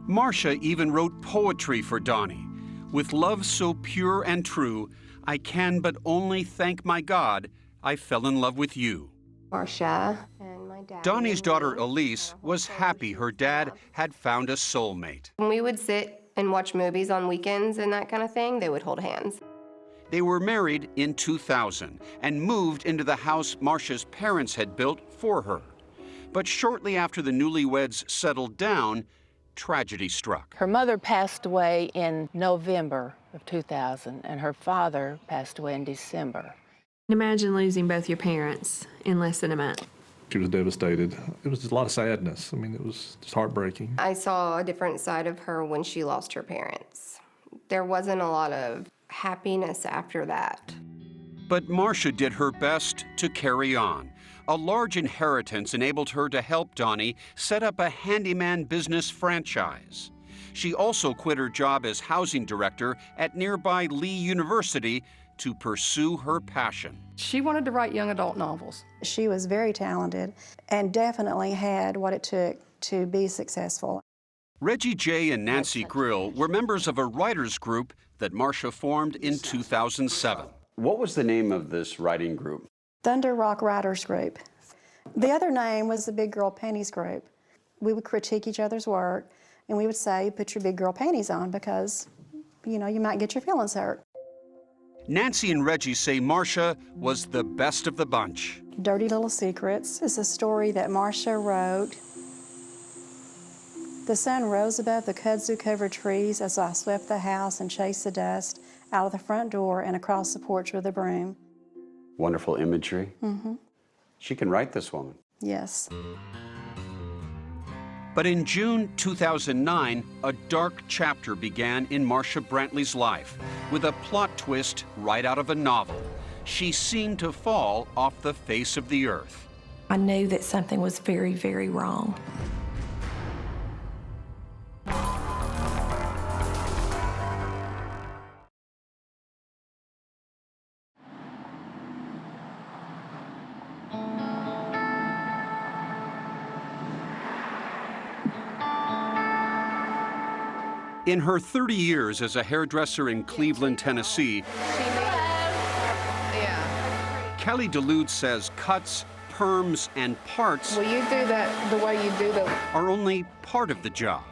Marsha even wrote poetry for Donnie. With love so pure and true, I can but only thank my God I fell in love with you. Marsha and my dad. Donnie's daughter Elise was happy her dad had found a soulmate. When we would sit and watch movies on weekends and that kind of thing, they would hold hands. They were married in 2000 and moved into the house Marsha's parents had built for her. But shortly after the newlyweds settled down, tragedy struck. Her mother passed away in November of 2000, and her father passed away in December. Imagine losing both your parents in less than a month. She was devastated. It was just a lot of sadness. I mean, it was just heartbreaking. I saw a different side of her when she lost her parents. There wasn't a lot of happiness after that. But Marsha did her best to carry on. A large inheritance enabled her to help Donnie set up a handyman business franchise. She also quit her job as housing director at nearby Lee University to pursue her passion. She wanted to write young adult novels. She was very talented and definitely had what it took to be successful. Reggie J. and Nancy Grill were members of a writers group that Marsha formed in 2007. What was the name of this writing group? Thunder Rock Writers Group. The other name was the Big Girl Panties Group. We would critique each other's work, and we would say, put your big girl panties on because, you know, you might get your feelings hurt. Nancy and Reggie say Marsha was the best of the bunch. Dirty Little Secrets is a story that Marsha wrote. The sun rose above the kudzu-covered trees as I swept the house and chased the dust out of the front door and across the porch with a broom. Wonderful imagery. Mm-hmm. She can write, this woman. Yes. But in June 2009, a dark chapter began in Marsha Brantley's life, with a plot twist right out of a novel. She seemed to fall off the face of the earth. I knew that something was very, very wrong. In her 30 years as a hairdresser in Cleveland, Tennessee, Kelly DeLude says cuts, perms, and parts Will you do that the way you do the... are only part of the job.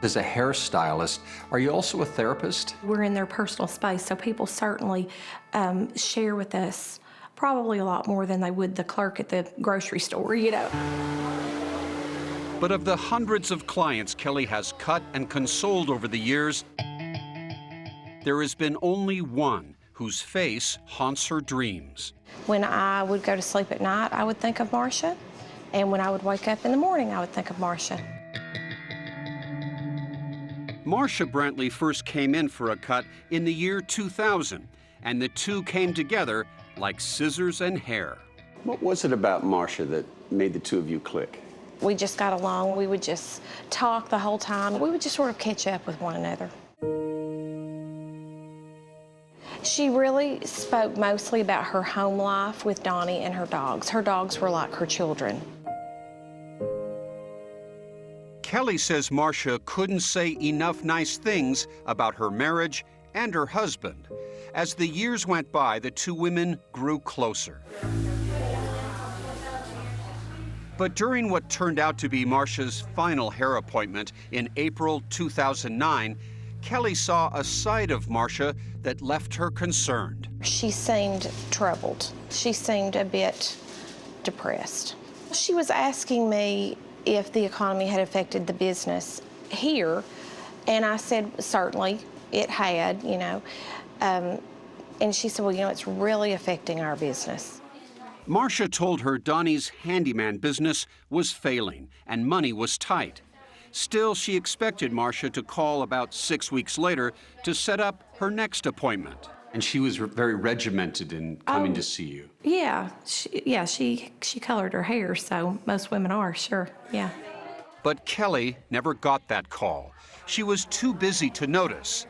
As a hairstylist, are you also a therapist? We're in their personal space, so people certainly share with us probably a lot more than they would the clerk at the grocery store, you know. But of the hundreds of clients Kelly has cut and consoled over the years, there has been only one whose face haunts her dreams. When I would go to sleep at night, I would think of Marsha, and when I would wake up in the morning, I would think of Marsha. Marsha Brantley first came in for a cut in the year 2000, and the two came together like scissors and hair. What was it about Marsha that made the two of you click? We just got along. We would just talk the whole time. We would just sort of catch up with one another. She really spoke mostly about her home life with Donnie and her dogs. Her dogs were like her children. Kelly says Marsha couldn't say enough nice things about her marriage and her husband. As the years went by, the two women grew closer. But during what turned out to be Marsha's final hair appointment in April 2009, Kelly saw a side of Marsha that left her concerned. She seemed troubled. She seemed a bit depressed. She was asking me if the economy had affected the business here, and I said, certainly, it had, you know. And she said, well, you know, it's really affecting our business. Marsha told her Donnie's handyman business was failing and money was tight. Still, she expected Marsha to call about 6 weeks later to set up her next appointment. And she was very regimented in coming to see you. Yeah, she colored her hair, so most women are, sure, yeah. But Kelly never got that call. She was too busy to notice.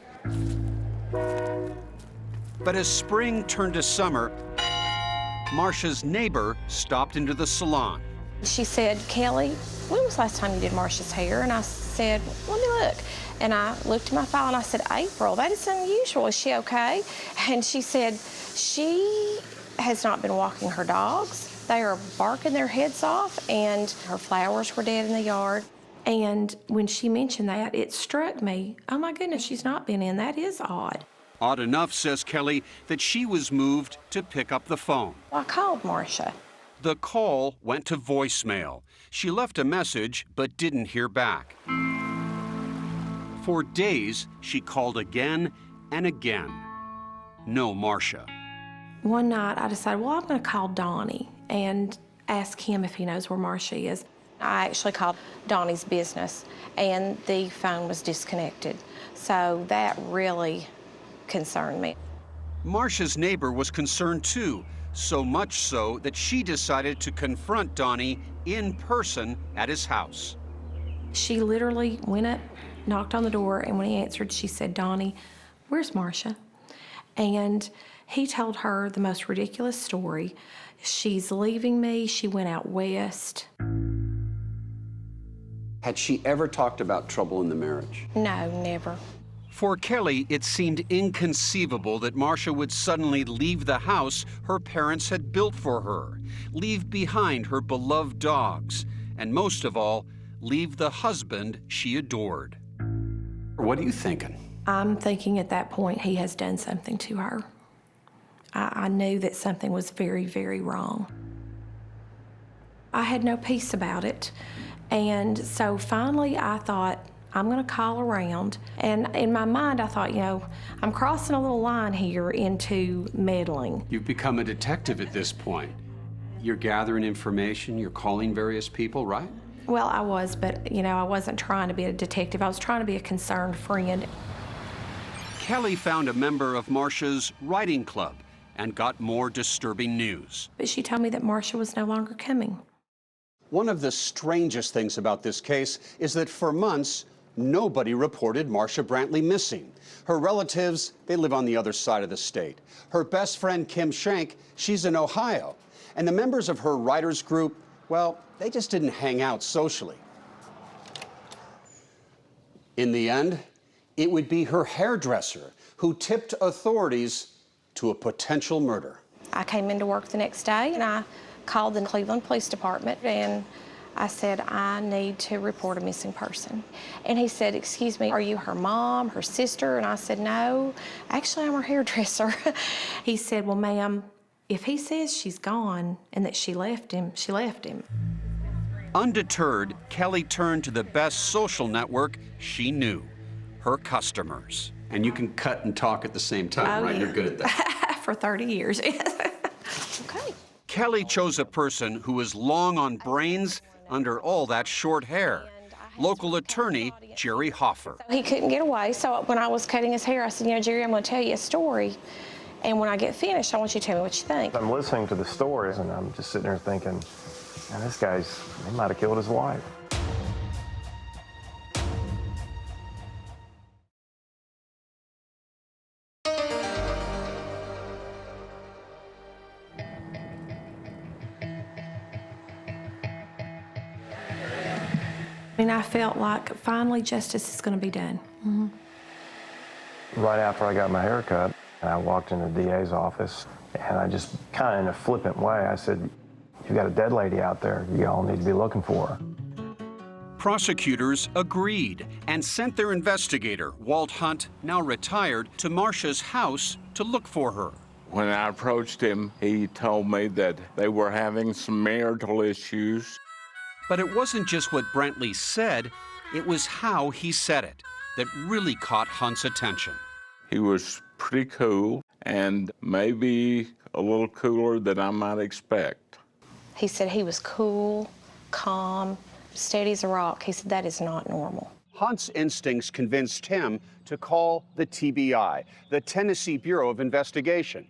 But as spring turned to summer, Marsha's neighbor stopped into the salon. She said, Kelly, when was the last time you did Marsha's hair? And I said, let me look. And I looked at my file and I said, April, that is unusual. Is she okay? And she said, she has not been walking her dogs. They are barking their heads off, and her flowers were dead in the yard. And when she mentioned that, it struck me, oh my goodness, she's not been in. That is odd. Odd enough, says Kelly, that she was moved to pick up the phone. I called Marsha. The call went to voicemail. She left a message but didn't hear back. For days, she called again and again. No Marsha. One night, I decided, well, I'm going to call Donnie and ask him if he knows where Marsha is. I actually called Donnie's business, and the phone was disconnected. So that really concerned me. Marsha's neighbor was concerned too, so much so that she decided to confront Donnie in person at his house. She literally went up, knocked on the door, and when he answered, she said, Donnie, where's Marsha? And he told her the most ridiculous story. She's leaving me. She went out west. Had she ever talked about trouble in the marriage? No, never. For Kelly, it seemed inconceivable that Marsha would suddenly leave the house her parents had built for her, leave behind her beloved dogs, and most of all, leave the husband she adored. What are you thinking? I'm thinking at that point he has done something to her. I knew that something was very, very wrong. I had no peace about it. And so finally I thought, I'm going to call around. And in my mind, I thought, you know, I'm crossing a little line here into meddling. You've become a detective at this point. You're gathering information, you're calling various people, right? Well, I was, but, you know, I wasn't trying to be a detective. I was trying to be a concerned friend. Kelly found a member of Marsha's writing club and got more disturbing news. But she told me that Marsha was no longer coming. One of the strangest things about this case is that for months, nobody reported Marsha Brantley missing. Her relatives, they live on the other side of the state. Her best friend, Kim Shank, she's in Ohio. And the members of her writers group, well, they just didn't hang out socially. In the end, it would be her hairdresser who tipped authorities to a potential murder. I came into work the next day and I called the Cleveland Police Department and I said, I need to report a missing person. And he said, excuse me, are you her mom, her sister? And I said, no, actually I'm her hairdresser. He said, well, ma'am, if he says she's gone and that she left him, she left him. Undeterred, Kelly turned to the best social network she knew, her customers. And you can cut and talk at the same time, right? Yeah. You're good at that. For 30 years. Okay. Kelly chose a person who was long on brains under all that short hair. Local attorney Jerry Hoffer. He couldn't get away, so when I was cutting his hair, I said, you know, Jerry, I'm going to tell you a story. And when I get finished, I want you to tell me what you think. I'm listening to the stories, and I'm just sitting there thinking, man, this guy's, he might have killed his wife. I mean, I felt like finally justice is going to be done. Mm-hmm. Right after I got my hair cut, I walked in the DA's office, and I just kind of in a flippant way, I said, you've got a dead lady out there you all need to be looking for her. Prosecutors agreed and sent their investigator, Walt Hunt, now retired, to Marsha's house to look for her. When I approached him, he told me that they were having some marital issues. But it wasn't just what Brantley said, it was how he said it that really caught Hunt's attention. He was pretty cool and maybe a little cooler than I might expect. He said he was cool, calm, steady as a rock. He said that is not normal. Hunt's instincts convinced him to call the TBI, the Tennessee Bureau of Investigation.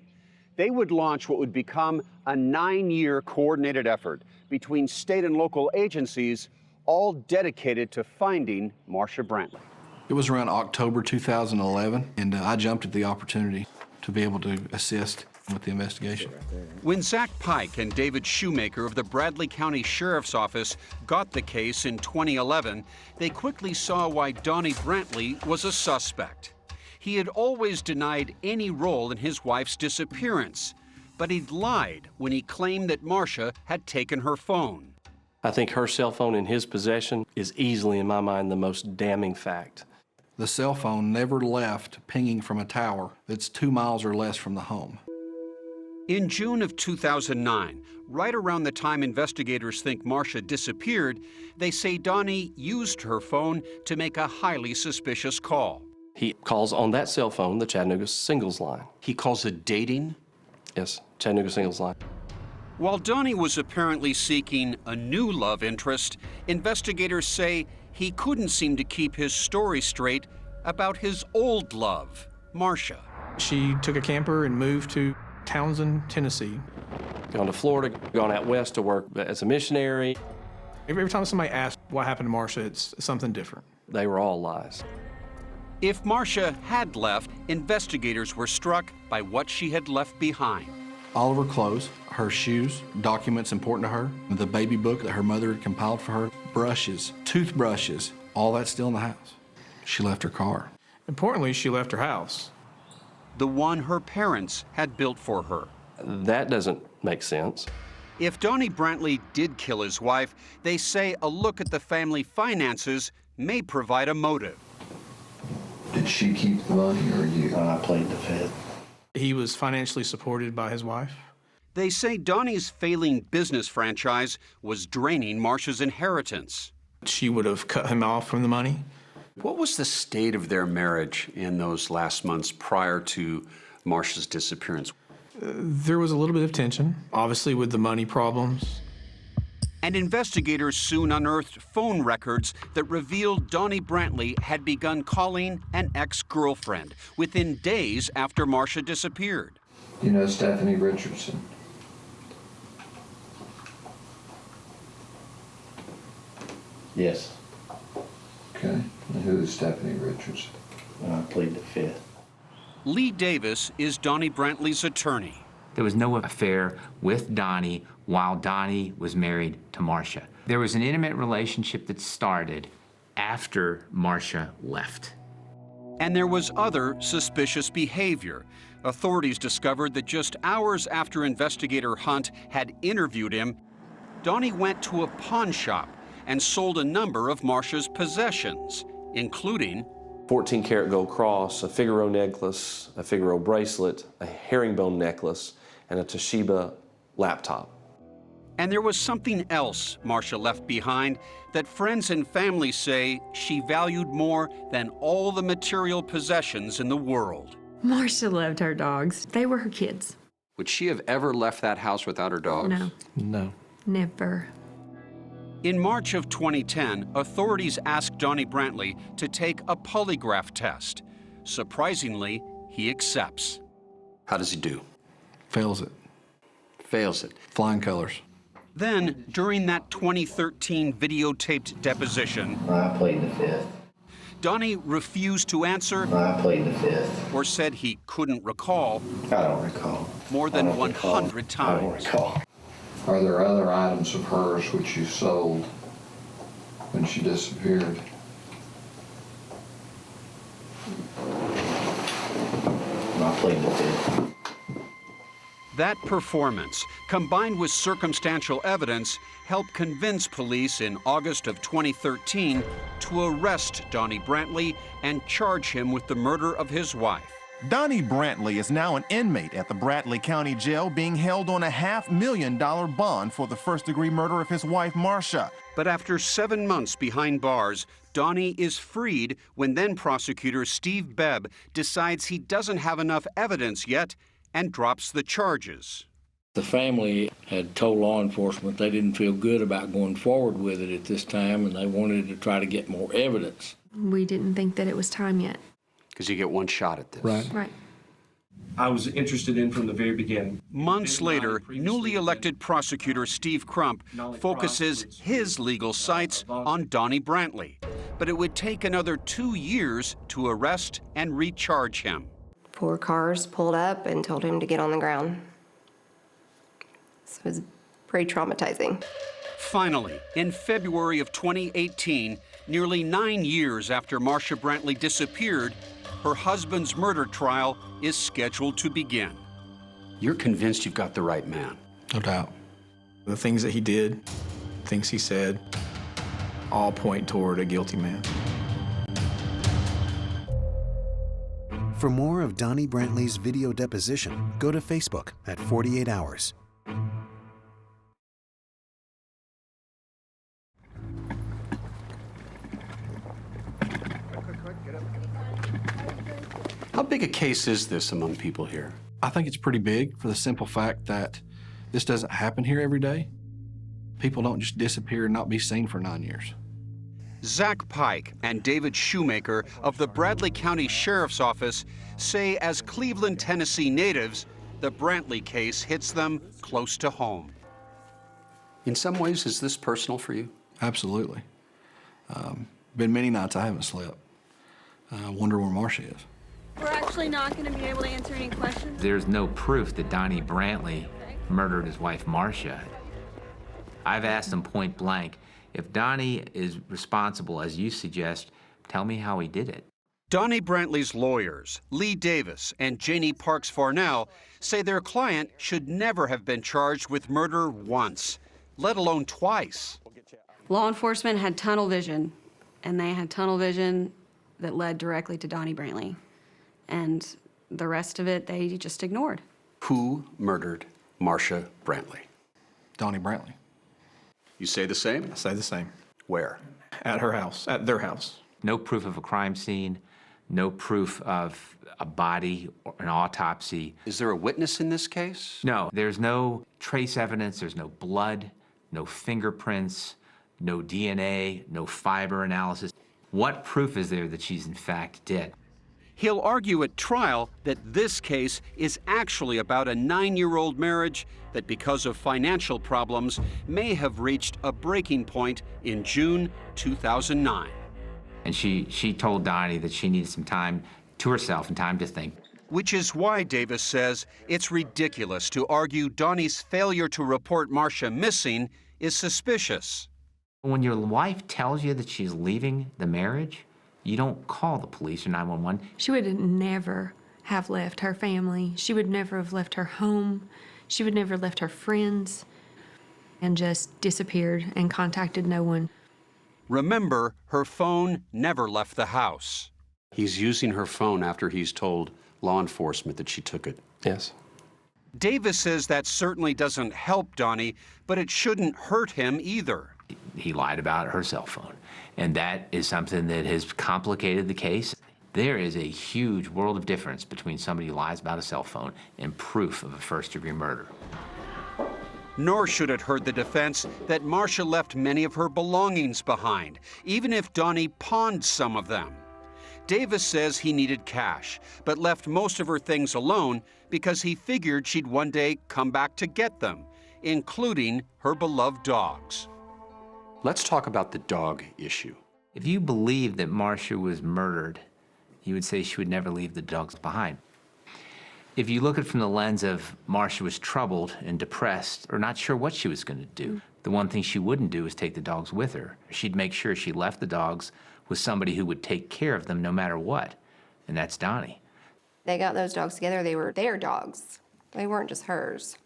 They would launch what would become a 9-year coordinated effort between state and local agencies, all dedicated to finding Marsha Brantley. It was around October 2011, and I jumped at the opportunity to be able to assist with the investigation. When Zach Pike and David Shoemaker of the Bradley County Sheriff's Office got the case in 2011, they quickly saw why Donnie Brantley was a suspect. He had always denied any role in his wife's disappearance, but he'd lied when he claimed that Marsha had taken her phone. I think her cell phone in his possession is easily, in my mind, the most damning fact. The cell phone never left pinging from a tower that's 2 miles or less from the home. In June of 2009, right around the time investigators think Marsha disappeared, they say Donnie used her phone to make a highly suspicious call. He calls on that cell phone, the Chattanooga Singles line. He calls it dating? Yes, Chattanooga Singles line. While Donnie was apparently seeking a new love interest, investigators say he couldn't seem to keep his story straight about his old love, Marsha. She took a camper and moved to Townsend, Tennessee. Gone to Florida, gone out west to work as a missionary. Every time somebody asks what happened to Marsha, it's something different. They were all lies. If Marsha had left, investigators were struck by what she had left behind. All of her clothes, her shoes, documents important to her, the baby book that her mother had compiled for her, brushes, toothbrushes, all that's still in the house. She left her car. Importantly, she left her house. The one her parents had built for her. That doesn't make sense. If Donnie Brantley did kill his wife, they say a look at the family finances may provide a motive. Did she keep the money or you? I played the fifth. He was financially supported by his wife. They say Donnie's failing business franchise was draining Marsha's inheritance. She would have cut him off from the money. What was the state of their marriage in those last months prior to Marsha's disappearance? There was a little bit of tension, obviously with the money problems. And investigators soon unearthed phone records that revealed Donnie Brantley had begun calling an ex-girlfriend within days after Marsha disappeared. You know Stephanie Richardson? Yes. Okay. And who is Stephanie Richardson? I played the fifth. Lee Davis is Donnie Brantley's attorney. There was no affair with Donnie while Donnie was married to Marsha. There was an intimate relationship that started after Marsha left. And there was other suspicious behavior. Authorities discovered that just hours after investigator Hunt had interviewed him, Donnie went to a pawn shop and sold a number of Marsha's possessions, including 14-karat gold cross, a Figaro necklace, a Figaro bracelet, a herringbone necklace, and a Toshiba laptop. And there was something else Marsha left behind that friends and family say she valued more than all the material possessions in the world. Marsha loved her dogs. They were her kids. Would she have ever left that house without her dogs? No. No. Never. In March of 2010, authorities asked Donnie Brantley to take a polygraph test. Surprisingly, he accepts. How does he do? Fails it. Fails it. Flying colors. Then, during that 2013 videotaped deposition, I played the fifth. Donnie refused to answer I played the fifth. or said he couldn't recall I don't recall. more than 100 times. I don't recall. Are there other items of hers which you sold when she disappeared? I played the fifth. That performance, combined with circumstantial evidence, helped convince police in August of 2013 to arrest Donnie Brantley and charge him with the murder of his wife. Donnie Brantley is now an inmate at the Bradley County Jail being held on a $500,000 bond for the first-degree murder of his wife, Marsha. But after 7 months behind bars, Donnie is freed when then-prosecutor Steve Bebb decides he doesn't have enough evidence yet and drops the charges. The family had told law enforcement they didn't feel good about going forward with it at this time, and they wanted to try to get more evidence. We didn't think that it was time yet. Because you get one shot at this. Right. I was interested in from the very beginning. Months later, newly elected prosecutor Steve Crump focuses his legal sights on Donnie Brantley. But it would take another 2 years to arrest and recharge him. 4 cars pulled up and told him to get on the ground. So it was pretty traumatizing. Finally, in February of 2018, nearly 9 years after Marsha Brantley disappeared, her husband's murder trial is scheduled to begin. You're convinced you've got the right man. No doubt. The things that he did, things he said, all point toward a guilty man. For more of Donnie Brantley's video deposition, go to Facebook at 48 Hours. How big a case is this among people here? I think it's pretty big for the simple fact that this doesn't happen here every day. People don't just disappear and not be seen for 9 years. Zach Pike and David Shoemaker of the Bradley County Sheriff's Office say as Cleveland, Tennessee natives, the Brantley case hits them close to home. In some ways, is this personal for you? Absolutely. Been many nights I haven't slept. Wonder where Marsha is. We're actually not going to be able to answer any questions. There's no proof that Donnie Brantley murdered his wife, Marsha. I've asked him point blank, if Donnie is responsible, as you suggest, tell me how he did it. Donnie Brantley's lawyers, Lee Davis and Janie Parks Farnell, say their client should never have been charged with murder once, let alone twice. Law enforcement had tunnel vision, and they had tunnel vision that led directly to Donnie Brantley. And the rest of it, they just ignored. Who murdered Marsha Brantley? Donnie Brantley. You say the same? I say the same. Where? At her house, at their house. No proof of a crime scene, no proof of a body or an autopsy. Is there a witness in this case? No, there's no trace evidence, there's no blood, no fingerprints, no DNA, no fiber analysis. What proof is there that she's in fact dead? He'll argue at trial that this case is actually about a 9-year-old marriage that, because of financial problems, may have reached a breaking point in June 2009. And she told Donnie that she needed some time to herself and time to think. Which is why Davis says it's ridiculous to argue Donnie's failure to report Marsha missing is suspicious. When your wife tells you that she's leaving the marriage, you don't call the police or 911. She would never have left her family. She would never have left her home. She would never have left her friends and just disappeared and contacted no one. Remember, her phone never left the house. He's using her phone after he's told law enforcement that she took it. Yes. Davis says that certainly doesn't help Donnie, but it shouldn't hurt him either. He lied about her cell phone, and that is something that has complicated the case. There is a huge world of difference between somebody who lies about a cell phone and proof of a first-degree murder. Nor should it hurt the defense that Marsha left many of her belongings behind, even if Donnie pawned some of them. Davis says he needed cash, but left most of her things alone because he figured she'd one day come back to get them, including her beloved dogs. Let's talk about the dog issue. If you believed that Marsha was murdered, you would say she would never leave the dogs behind. If you look at it from the lens of Marsha was troubled and depressed or not sure what she was going to do, the one thing she wouldn't do is take the dogs with her. She'd make sure she left the dogs with somebody who would take care of them no matter what, and that's Donnie. They got those dogs together. They were their dogs. They weren't just hers.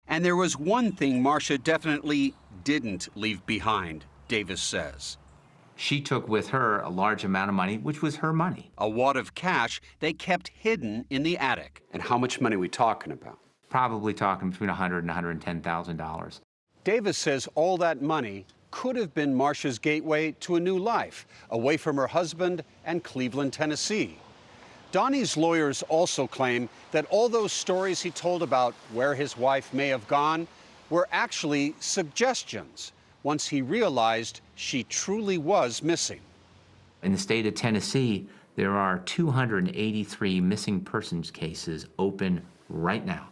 And there was one thing Marsha definitely didn't leave behind, Davis says. She took with her a large amount of money, which was her money. A wad of cash they kept hidden in the attic. And how much money are we talking about? Probably talking between $100,000 and $110,000. Davis says all that money could have been Marsha's gateway to a new life, away from her husband and Cleveland, Tennessee. Donnie's lawyers also claim that all those stories he told about where his wife may have gone were actually suggestions once he realized she truly was missing. In the state of Tennessee, there are 283 missing persons cases open right now.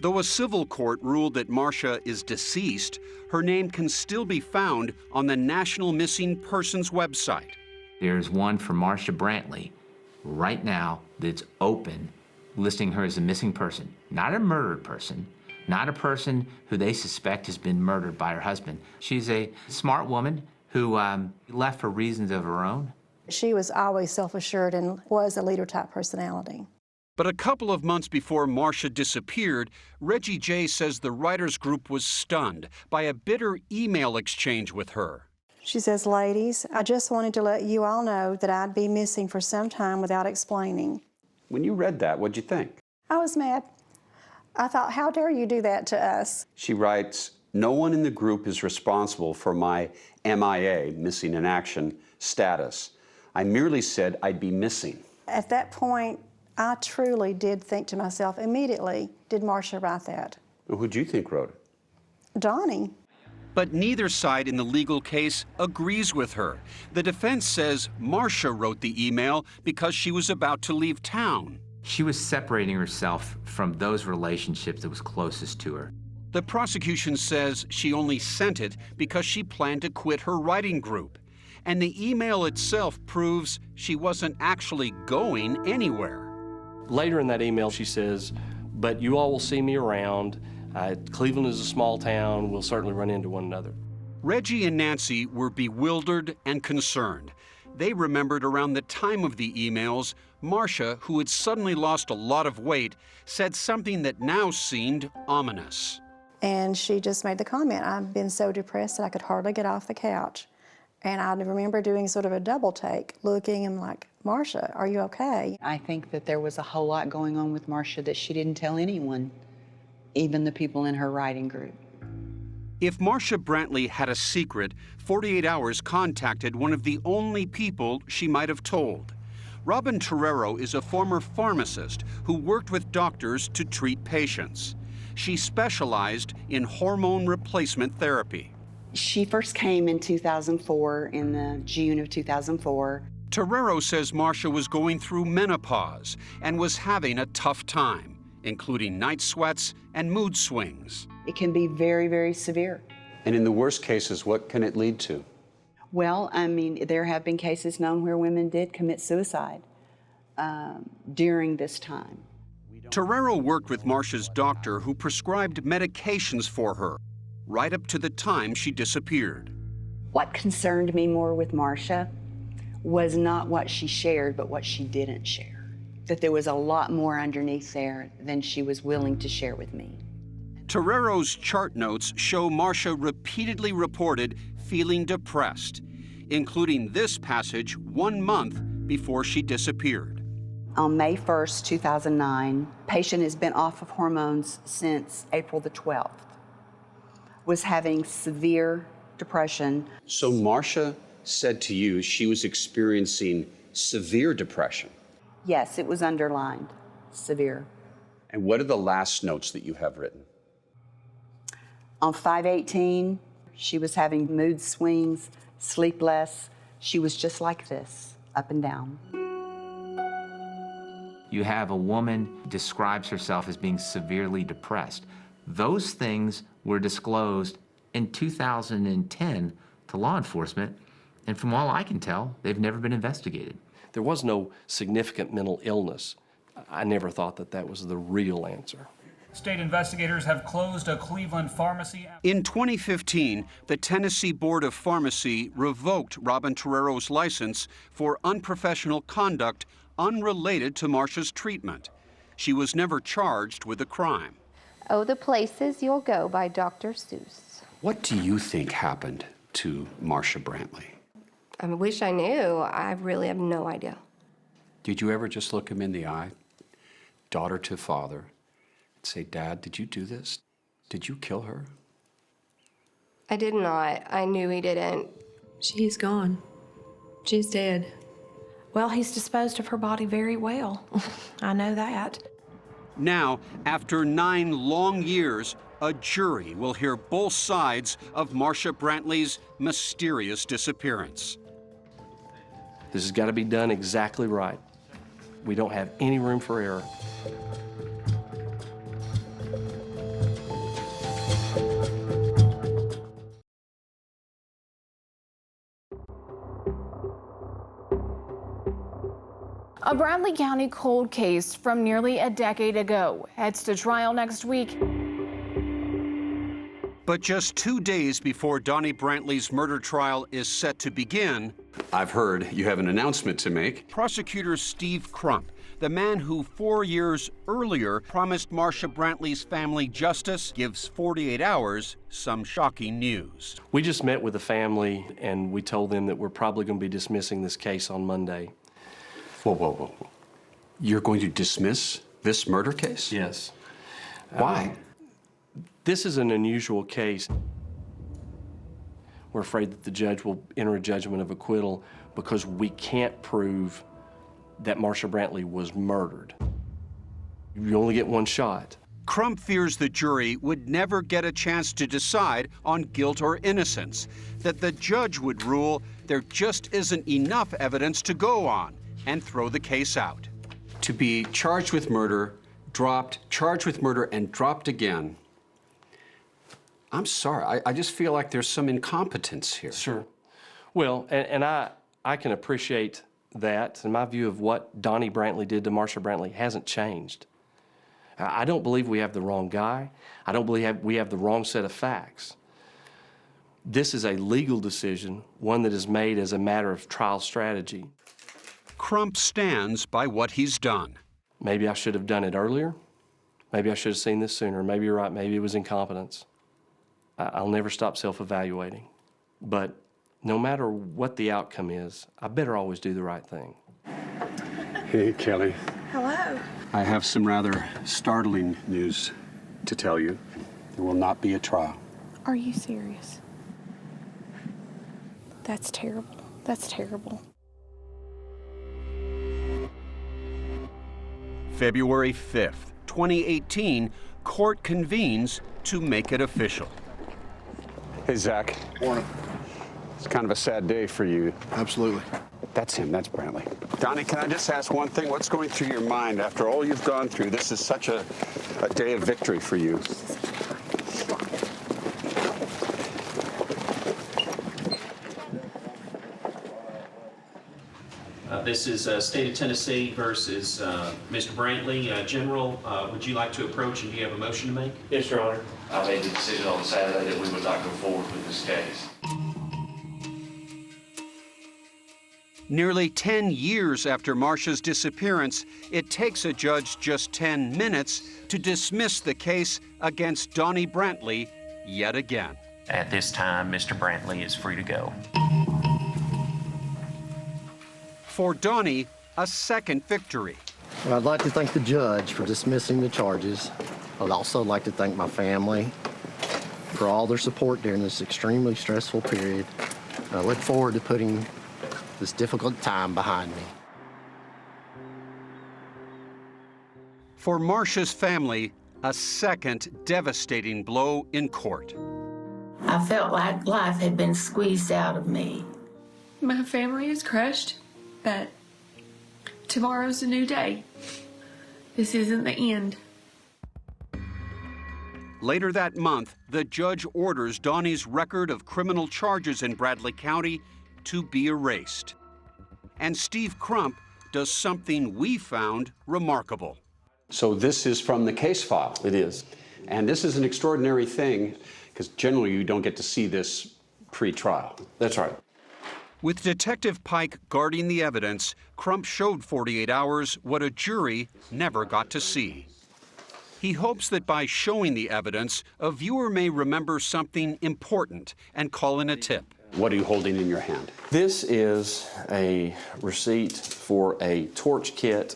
Though a civil court ruled that Marsha is deceased, her name can still be found on the National Missing Persons website. There's one for Marsha Brantley right now that's open, listing her as a missing person, not a murdered person, not a person who they suspect has been murdered by her husband. She's a smart woman who left for reasons of her own. She was always self-assured and was a leader-type personality. But a couple of months before Marsha disappeared, Reggie J. says the writers' group was stunned by a bitter email exchange with her. She says, "Ladies, I just wanted to let you all know that I'd be missing for some time without explaining." When you read that, what'd you think? I was mad. I thought, how dare you do that to us? She writes, "No one in the group is responsible for my MIA, missing in action, status. I merely said I'd be missing." At that point, I truly did think to myself immediately, did Marsha write that? Well, who'd you think wrote it? Donnie. But neither side in the legal case agrees with her. The defense says Marsha wrote the email because she was about to leave town. She was separating herself from those relationships that was closest to her. The prosecution says she only sent it because she planned to quit her writing group. And the email itself proves she wasn't actually going anywhere. Later in that email, she says, "But you all will see me around. Cleveland is a small town. We'll certainly run into one another." Reggie and Nancy were bewildered and concerned. They remembered around the time of the emails, Marsha, who had suddenly lost a lot of weight, said something that now seemed ominous. And she just made the comment, "I've been so depressed that I could hardly get off the couch." And I remember doing sort of a double take, looking and like, "Marsha, are you okay?" I think that there was a whole lot going on with Marsha that she didn't tell anyone, even the people in her writing group. If Marsha Brantley had a secret, 48 Hours contacted one of the only people she might have told. Robin Torero is a former pharmacist who worked with doctors to treat patients. She specialized in hormone replacement therapy. She first came in 2004, in the June of 2004. Torero says Marsha was going through menopause and was having a tough time, including night sweats and mood swings. It can be very, very severe. And in the worst cases, what can it lead to? Well, I mean, there have been cases known where women did commit suicide during this time. Torero worked with Marsha's doctor who prescribed medications for her, right up to the time she disappeared. What concerned me more with Marsha was not what she shared, but what she didn't share. That there was a lot more underneath there than she was willing to share with me. Torero's chart notes show Marsha repeatedly reported feeling depressed, including this passage 1 month before she disappeared. On May 1st, 2009, patient has been off of hormones since April the 12th. Was having severe depression. So Marsha said to you she was experiencing severe depression? Yes, it was underlined, severe. And what are the last notes that you have written? On 5/18, she was having mood swings, sleepless. She was just like this, up and down. You have a woman describes herself as being severely depressed. Those things were disclosed in 2010 to law enforcement, and from all I can tell, they've never been investigated. There was no significant mental illness. I never thought that that was the real answer. State investigators have closed a Cleveland pharmacy. In 2015, the Tennessee Board of Pharmacy revoked Robin Torero's license for unprofessional conduct unrelated to Marsha's treatment. She was never charged with a crime. Oh, the Places You'll Go by Dr. Seuss. What do you think happened to Marsha Brantley? I wish I knew. I really have no idea. Did you ever just look him in the eye, daughter to father, and say, Dad, did you do this? Did you kill her? I did not. I knew he didn't. She's gone. She's dead. Well, he's disposed of her body very well. I know that. Now, after 9 long years, a jury will hear both sides of Marsha Brantley's mysterious disappearance. This has got to be done exactly right. We don't have any room for error. A Bradley County cold case from nearly a decade ago heads to trial next week. But just 2 days before Donnie Brantley's murder trial is set to begin, I've heard you have an announcement to make. Prosecutor Steve Crump, the man who 4 years earlier promised Marsha Brantley's family justice, gives 48 Hours some shocking news. We just met with the family and we told them that we're probably going to be dismissing this case on Monday. Whoa, whoa, whoa. You're going to dismiss this murder case? Yes. Why? This is an unusual case. We're afraid that the judge will enter a judgment of acquittal because we can't prove that Marsha Brantley was murdered. You only get one shot. Crump fears the jury would never get a chance to decide on guilt or innocence, that the judge would rule there just isn't enough evidence to go on and throw the case out. To be charged with murder, dropped, charged with murder, and dropped again. I'm sorry, I just feel like there's some incompetence here. Sure. Well, and I can appreciate that, and my view of what Donnie Brantley did to Marsha Brantley hasn't changed. I don't believe we have the wrong guy. I don't believe we have the wrong set of facts. This is a legal decision, one that is made as a matter of trial strategy. Crump stands by what he's done. Maybe I should have done it earlier. Maybe I should have seen this sooner. Maybe you're right. Maybe it was incompetence. I'll never stop self-evaluating. But no matter what the outcome is, I better always do the right thing. Hey, Kelly. Hello. I have some rather startling news to tell you. There will not be a trial. Are you serious? That's terrible. That's terrible. February 5th, 2018, court convenes to make it official. Hey, Zach. Morning. It's kind of a sad day for you. Absolutely. That's him. That's Brantley. Donnie, can I just ask one thing? What's going through your mind after all you've gone through? This is such a day of victory for you. This is State of Tennessee versus Mr. Brantley. General, would you like to approach and do you have a motion to make? Yes, Your Honor. I made the decision on Saturday that we would not go forward with this case. Nearly 10 years after Marsha's disappearance, it takes a judge just 10 minutes to dismiss the case against Donnie Brantley yet again. At this time, Mr. Brantley is free to go. For Donnie, a second victory. Well, I'd like to thank the judge for dismissing the charges. I'd also like to thank my family for all their support during this extremely stressful period. I look forward to putting this difficult time behind me. For Marsha's family, a second devastating blow in court. I felt like life had been squeezed out of me. My family is crushed, but tomorrow's a new day. This isn't the end. Later that month, the judge orders Donnie's record of criminal charges in Bradley County to be erased. And Steve Crump does something we found remarkable. So this is from the case file. It is. And this is an extraordinary thing, because generally you don't get to see this pre-trial. That's right. With Detective Pike guarding the evidence, Crump showed 48 Hours what a jury never got to see. He hopes that by showing the evidence, a viewer may remember something important and call in a tip. What are you holding in your hand? This is a receipt for a torch kit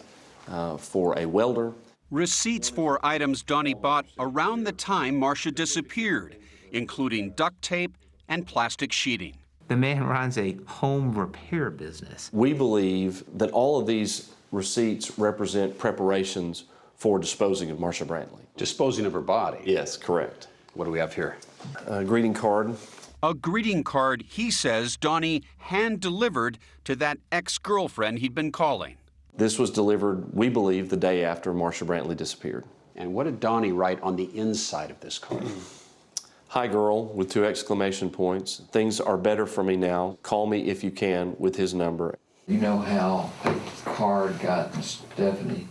for a welder. Receipts for items Donnie bought around the time Marsha disappeared, including duct tape and plastic sheeting. The man runs a home repair business. We believe that all of these receipts represent preparations for disposing of Marsha Brantley. Disposing of her body? Yes, correct. What do we have here? A greeting card. A greeting card he says Donnie hand-delivered to that ex-girlfriend he'd been calling. This was delivered, we believe, the day after Marsha Brantley disappeared. And what did Donnie write on the inside of this card? Hi, girl, with 2 exclamation points. Things are better for me now. Call me if you can, with his number. You know how a card got in Stephanie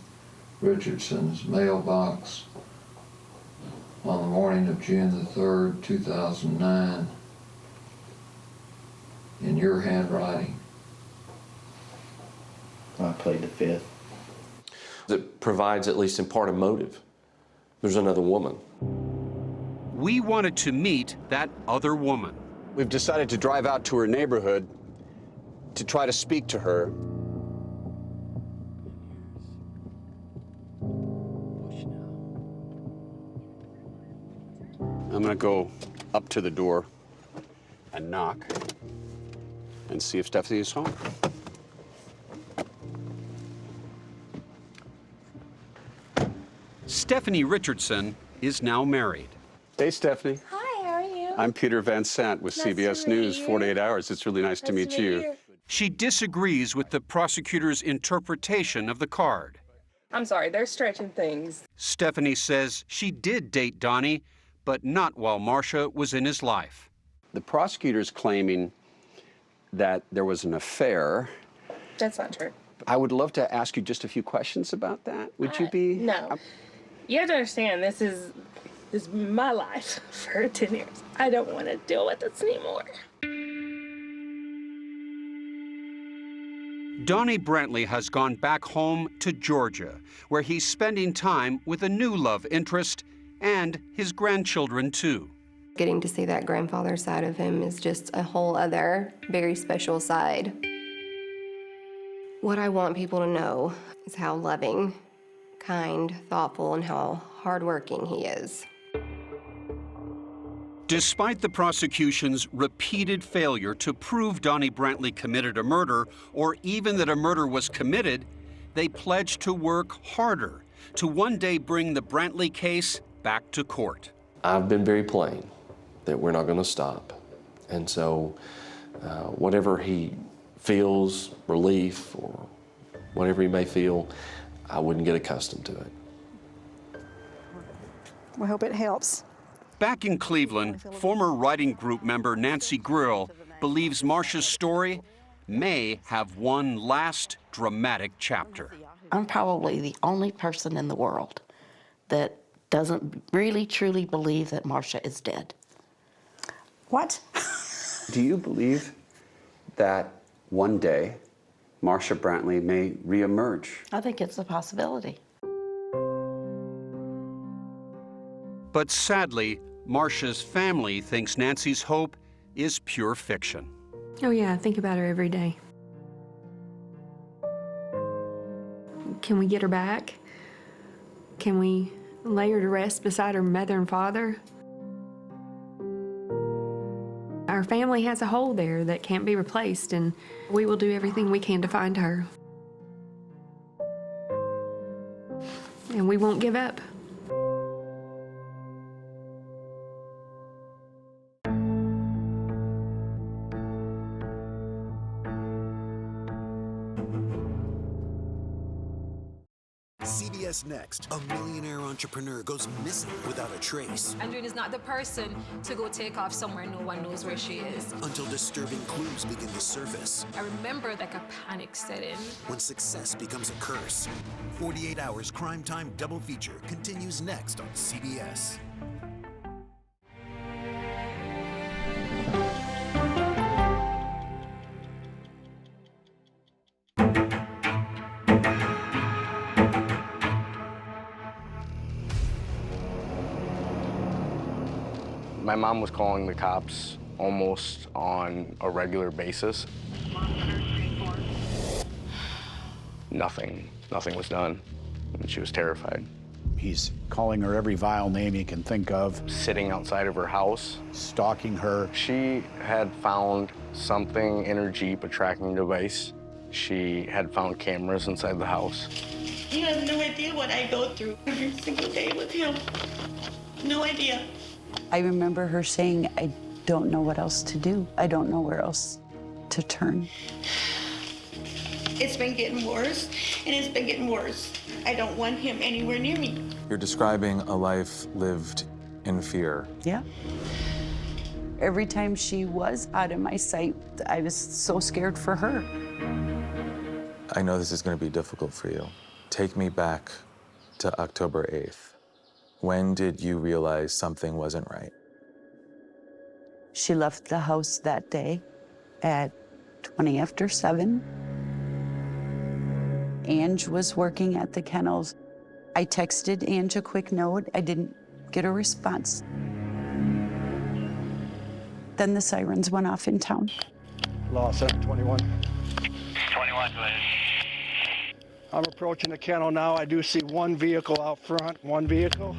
Richardson's mailbox on the morning of June the 3rd, 2009, in your handwriting? I played the fifth. It provides, at least in part, a motive. There's another woman. We wanted to meet that other woman. We've decided to drive out to her neighborhood to try to speak to her. I'm gonna go up to the door and knock and see if Stephanie is home. Stephanie Richardson is now married. Hey, Stephanie. Hi, how are you? I'm Peter Van Sant with Nice to CBS meet News you. 48 Hours. It's really nice to meet you. She disagrees with the prosecutor's interpretation of the card. I'm sorry, they're stretching things. Stephanie says she did date Donnie, but not while Marsha was in his life. The prosecutor's claiming that there was an affair. That's not true. I would love to ask you just a few questions about that. Would you be? No. You have to understand, this is my life for 10 years. I don't want to deal with this anymore. Donnie Brantley has gone back home to Georgia, where he's spending time with a new love interest and his grandchildren, too. Getting to see that grandfather side of him is just a whole other very special side. What I want people to know is how loving, kind, thoughtful, and how hardworking he is. Despite the prosecution's repeated failure to prove Donnie Brantley committed a murder, or even that a murder was committed, they pledged to work harder to one day bring the Brantley case back to court. I've been very plain that we're not going to stop. And so whatever he feels, relief, or whatever he may feel, I wouldn't get accustomed to it. We hope it helps. Back in Cleveland, former writing group member Nancy Grill believes Marsha's story may have one last dramatic chapter. I'm probably the only person in the world that doesn't really truly believe that Marsha is dead. What? Do you believe that one day Marsha Brantley may reemerge? I think it's a possibility. But sadly, Marsha's family thinks Nancy's hope is pure fiction. Oh yeah, I think about her every day. Can we get her back? Can we lay her to rest beside her mother and father? Our family has a hole there that can't be replaced, and we will do everything we can to find her. And we won't give up. CBS Next, a millionaire entrepreneur goes missing without a trace. Andrine is not the person to go take off somewhere no one knows where she is. Until disturbing clues begin to surface. I remember like a panic set in. When success becomes a curse. 48 Hours Crime Time Double Feature continues next on CBS. My mom was calling the cops almost on a regular basis. Nothing was done, and she was terrified. He's calling her every vile name he can think of. Sitting outside of her house. Stalking her. She had found something in her Jeep, a tracking device. She had found cameras inside the house. You have no idea what I go through every single day with him. No idea. I remember her saying, I don't know what else to do. I don't know where else to turn. It's been getting worse, and it's been getting worse. I don't want him anywhere near me. You're describing a life lived in fear. Yeah. Every time she was out of my sight, I was so scared for her. I know this is going to be difficult for you. Take me back to October 8th. When did you realize something wasn't right? She left the house that day at 20 after 7. Ange was working at the kennels. I texted Ange a quick note. I didn't get a response. Then the sirens went off in town. Law 721. 21, go ahead. I'm approaching the kennel now. I do see one vehicle out front, one vehicle.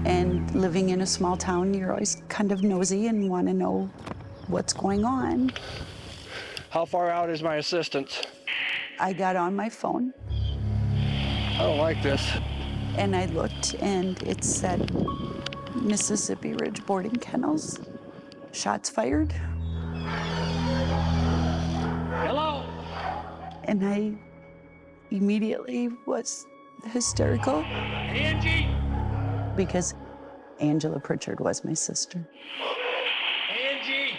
And living in a small town, you're always kind of nosy and want to know what's going on. How far out is my assistant? I got on my phone. I don't like this. And I looked, and it said Mississippi Ridge Boarding Kennels. Shots fired. Hello? And I immediately was hysterical. Angie! Because Angela Prichard was my sister. Angie!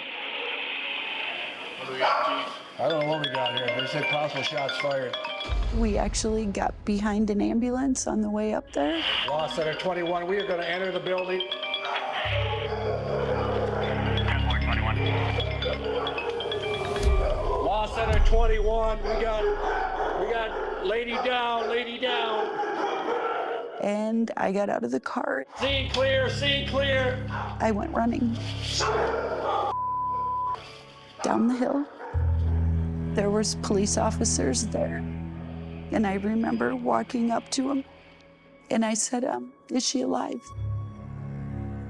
What do we got, Chief? I don't know what we got here. They said possible shots fired. We actually got behind an ambulance on the way up there. Law Center 21, we are going to enter the building. Law Center 21, we got lady down, lady down. And I got out of the car. Scene clear, scene clear. I went running down the hill. There was police officers there. And I remember walking up to him, and I said, is she alive?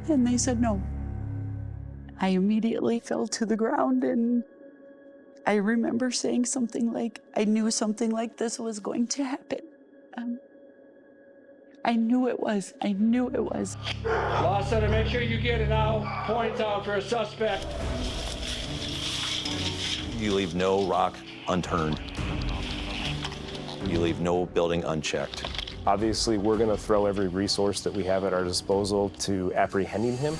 And they said, no. I immediately fell to the ground, and I remember saying something like, I knew something like this was going to happen. I knew it was. I knew it was. Law Center, make sure you get it out. Points out for a suspect. You leave no rock unturned. You leave no building unchecked. Obviously, we're going to throw every resource that we have at our disposal to apprehending him.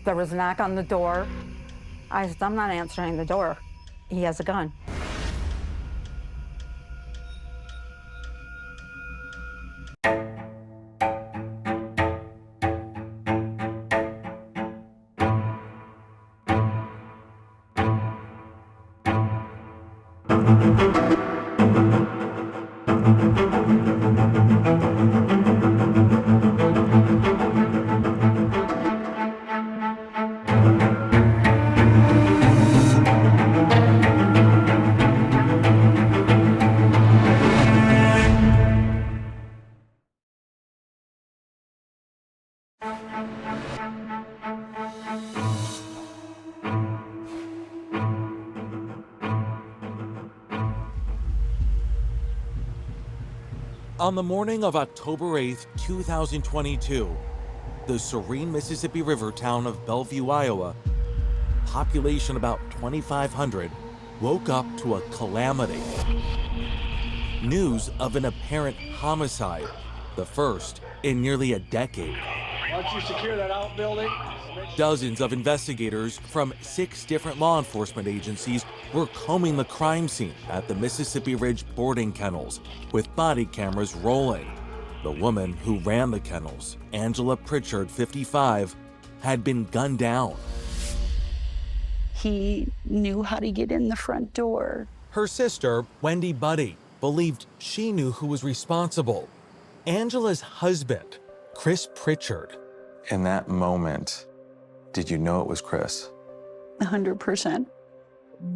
There was a knock on the door. I said, I'm not answering the door. He has a gun. On the morning of October 8, 2022, the serene Mississippi River town of Bellevue, Iowa, population about 2,500, woke up to a calamity. News of an apparent homicide, the first in nearly a decade. Why don't you secure that outbuilding? Dozens of investigators from 6 different law enforcement agencies were combing the crime scene at the Mississippi Ridge boarding kennels, with body cameras rolling. The woman who ran the kennels, Angela Prichard, 55, had been gunned down. He knew how to get in the front door. Her sister, Wendy Buddy, believed she knew who was responsible. Angela's husband, Chris Prichard. In that moment, did you know it was Chris? 100%.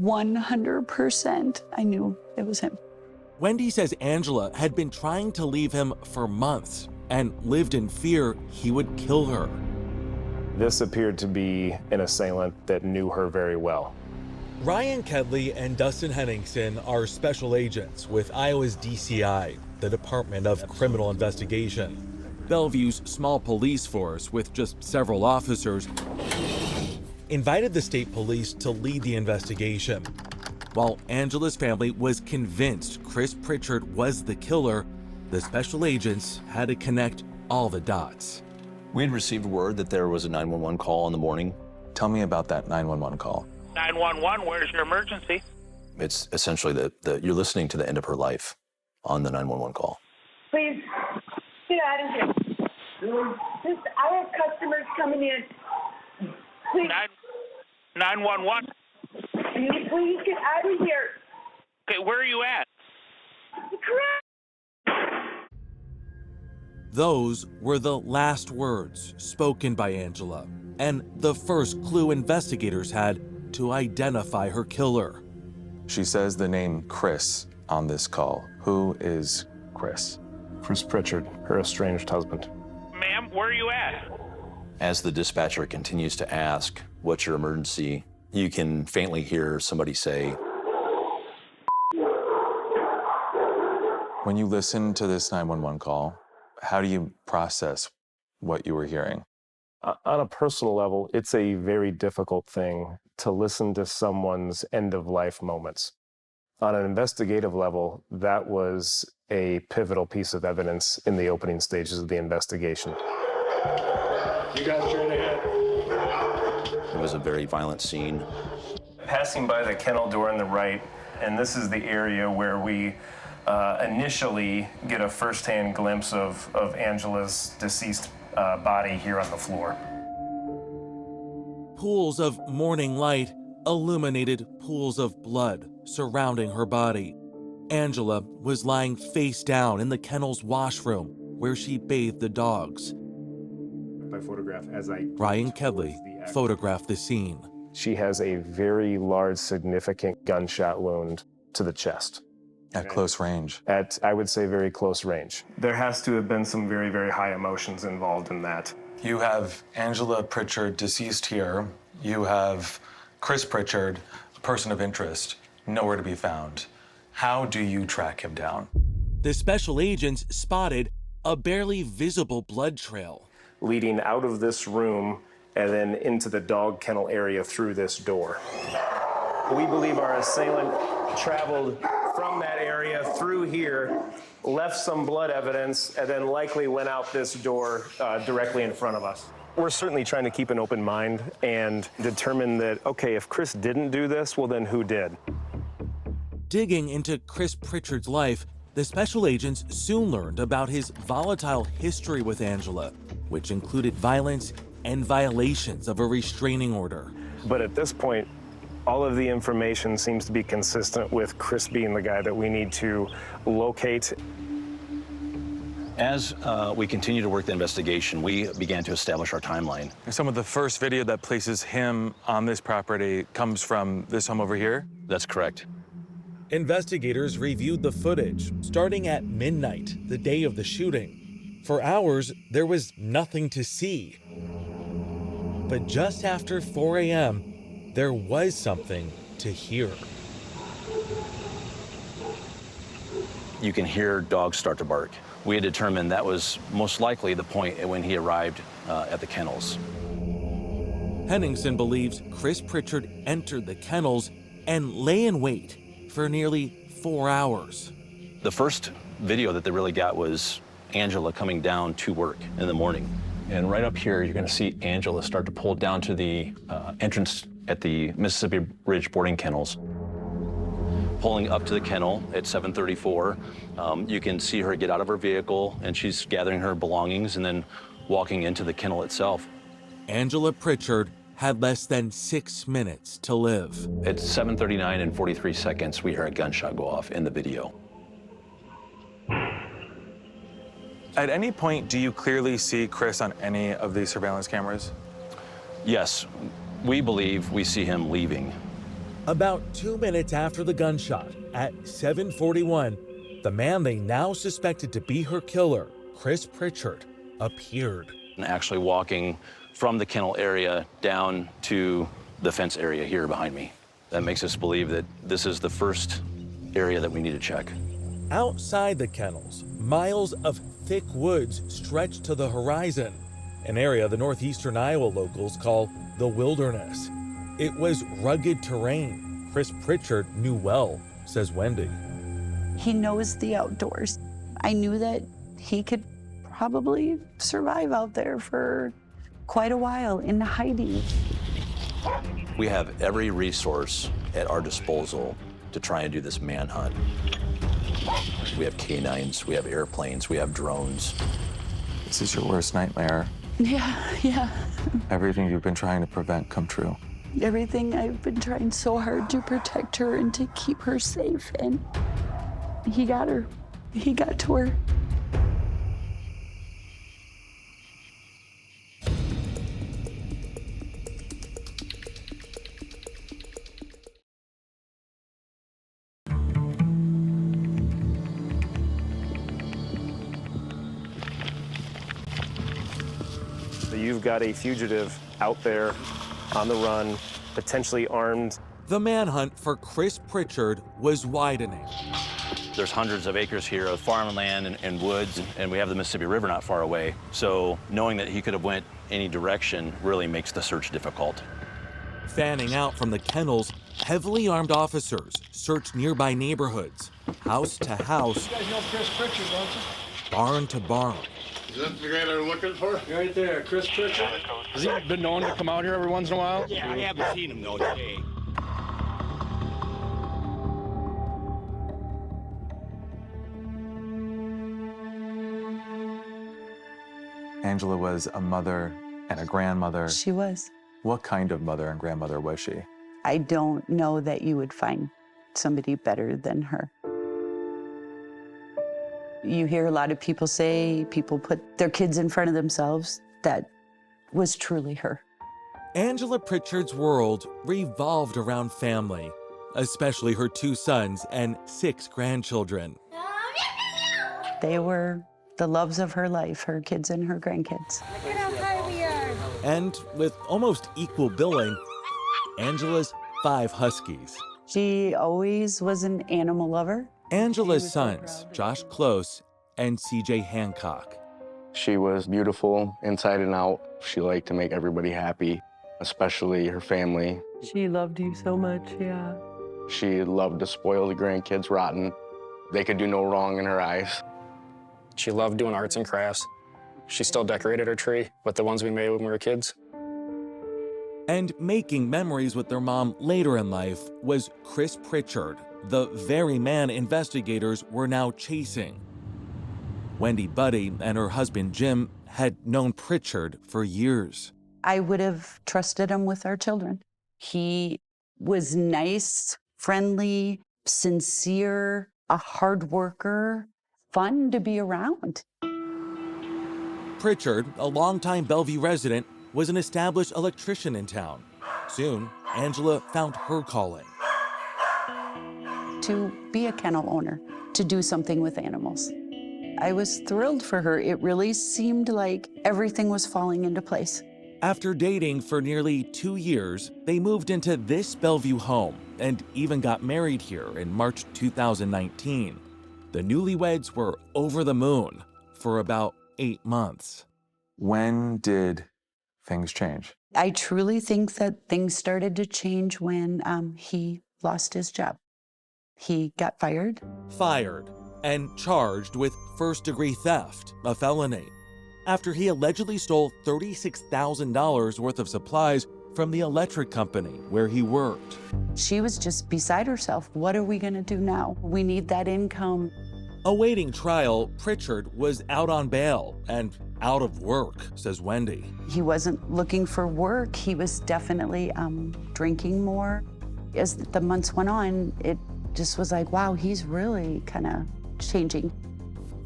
100%. I knew it was him. Wendy says Angela had been trying to leave him for months and lived in fear he would kill her. This appeared to be an assailant that knew her very well. Ryan Kedley and Dustin Henningsen are special agents with Iowa's DCI, the Department of Criminal Investigation. Bellevue's small police force, with just several officers, invited the state police to lead the investigation. While Angela's family was convinced Chris Prichard was the killer, the special agents had to connect all the dots. We had received word that there was a 911 call in the morning. Tell me about that 911 call. 911, where's your emergency? It's essentially that you're listening to the end of her life on the 911 call. Please, get out of here. Just, I have customers coming in. Please. 911. Please get out of here. Okay, where are you at? Those were the last words spoken by Angela, and the first clue investigators had to identify her killer. She says the name Chris on this call. Who is Chris? Chris Prichard, her estranged husband. Ma'am, where are you at? As the dispatcher continues to ask, what's your emergency, you can faintly hear somebody say, When you listen to this 911 call, how do you process what you were hearing? On a personal level, it's a very difficult thing to listen to someone's end-of-life moments. On an investigative level, that was a pivotal piece of evidence in the opening stages of the investigation. You guys straight ahead. it was a very violent scene. Passing by the kennel door on the right, and this is the area where we initially get a first-hand glimpse of Angela's deceased body here on the floor. Pools of morning light illuminated pools of blood surrounding her body. Angela was lying face down in the kennel's washroom where she bathed the dogs. Ryan Kedley photographed the scene. She has a very large, significant gunshot wound to the chest. At close range? At, I would say, very close range. There has to have been some very, very high emotions involved in that. You have Angela Prichard, deceased here. You have Chris Prichard, a person of interest, nowhere to be found. How do you track him down? The special agents spotted a barely visible blood trail leading out of this room and then into the dog kennel area through this door. We believe our assailant traveled from that area through here, left some blood evidence, and then likely went out this door directly in front of us. We're certainly trying to keep an open mind and determine that, okay, if Chris didn't do this, well then who did? Digging into Chris Prichard's life, the special agents soon learned about his volatile history with Angela, which included violence and violations of a restraining order. But at this point, all of the information seems to be consistent with Chris being the guy that we need to locate. As we continue to work the investigation, we began to establish our timeline. Some of the first video that places him on this property comes from this home over here? That's correct. Investigators reviewed the footage starting at midnight, the day of the shooting. For hours, there was nothing to see. But just after 4 a.m., there was something to hear. You can hear dogs start to bark. We had determined that was most likely the point at when he arrived at the kennels. Henningsen believes Chris Prichard entered the kennels and lay in wait for nearly 4 hours. The first video that they really got was Angela coming down to work in the morning. And right up here, you're gonna see Angela start to pull down to the entrance at the Mississippi Ridge boarding kennels. Pulling up to the kennel at 7:34, you can see her get out of her vehicle and she's gathering her belongings and then walking into the kennel itself. Angela Prichard had less than 6 minutes to live. At 7:39 and 43 seconds, we hear a gunshot go off in the video. At any point, do you clearly see Chris on any of these surveillance cameras? Yes, we believe we see him leaving. About 2 minutes after the gunshot, at 7:41, the man they now suspected to be her killer, Chris Prichard, appeared. And actually walking from the kennel area down to the fence area here behind me. That makes us believe that this is the first area that we need to check. Outside the kennels, miles of thick woods stretched to the horizon, an area the northeastern Iowa locals call the wilderness. It was rugged terrain Chris Prichard knew well, says Wendy. He knows the outdoors. I knew that he could probably survive out there for quite a while in hiding. We have every resource at our disposal to try and do this manhunt. We have canines, we have airplanes, we have drones. This is your worst nightmare. Yeah. Everything you've been trying to prevent come true. Everything I've been trying so hard to protect her and to keep her safe, and he got her. He got to her. So you've got a fugitive out there on the run, potentially armed. The manhunt for Chris Prichard was widening. There's hundreds of acres here of farmland and woods, and we have the Mississippi River not far away. So knowing that he could have went any direction really makes the search difficult. Fanning out from the kennels, heavily armed officers searched nearby neighborhoods, house to house, You guys know Chris Prichard, don't you? barn to barn. Is that the guy they're looking for? Right there, Chris Prichard. Has he been known to come out here every once in a while? Yeah, I haven't seen him though today. Angela was a mother and a grandmother. She was. What kind of mother and grandmother was she? I don't know that you would find somebody better than her. You hear a lot of people say people put their kids in front of themselves. That was truly her. Angela Prichard's world revolved around family, especially her 2 sons and 6 grandchildren. They were the loves of her life, her kids and her grandkids. Look at how high we are. And with almost equal billing, Angela's 5 huskies. She always was an animal lover. Angela's sons, Josh Close and CJ Hancock. She was beautiful inside and out. She liked to make everybody happy, especially her family. She loved you so much, yeah. She loved to spoil the grandkids rotten. They could do no wrong in her eyes. She loved doing arts and crafts. She still decorated her tree with the ones we made when we were kids. And making memories with their mom later in life was Chris Prichard, the very man investigators were now chasing. Wendy Buddy and her husband Jim had known Prichard for years. I would have trusted him with our children. He was nice, friendly, sincere, a hard worker, fun to be around. Prichard, a longtime Bellevue resident, was an established electrician in town. Soon, Angela found her calling. To be a kennel owner, to do something with animals. I was thrilled for her. It really seemed like everything was falling into place. After dating for nearly 2 years, they moved into this Bellevue home and even got married here in March 2019. The newlyweds were over the moon for about 8 months. When did things change? I truly think that things started to change when he lost his job. He got fired. Fired and charged with first-degree theft, a felony, after he allegedly stole $36,000 worth of supplies from the electric company where he worked. She was just beside herself. What are we going to do now? We need that income. Awaiting trial, Prichard was out on bail and out of work, says Wendy. He wasn't looking for work. He was definitely drinking more. As the months went on, it just was like, wow, he's really kind of changing.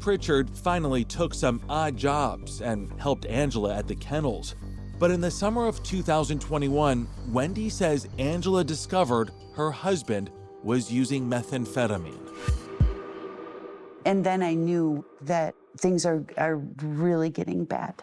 Prichard finally took some odd jobs and helped Angela at the kennels. But in the summer of 2021, Wendy says Angela discovered her husband was using methamphetamine. And then I knew that things are really getting bad.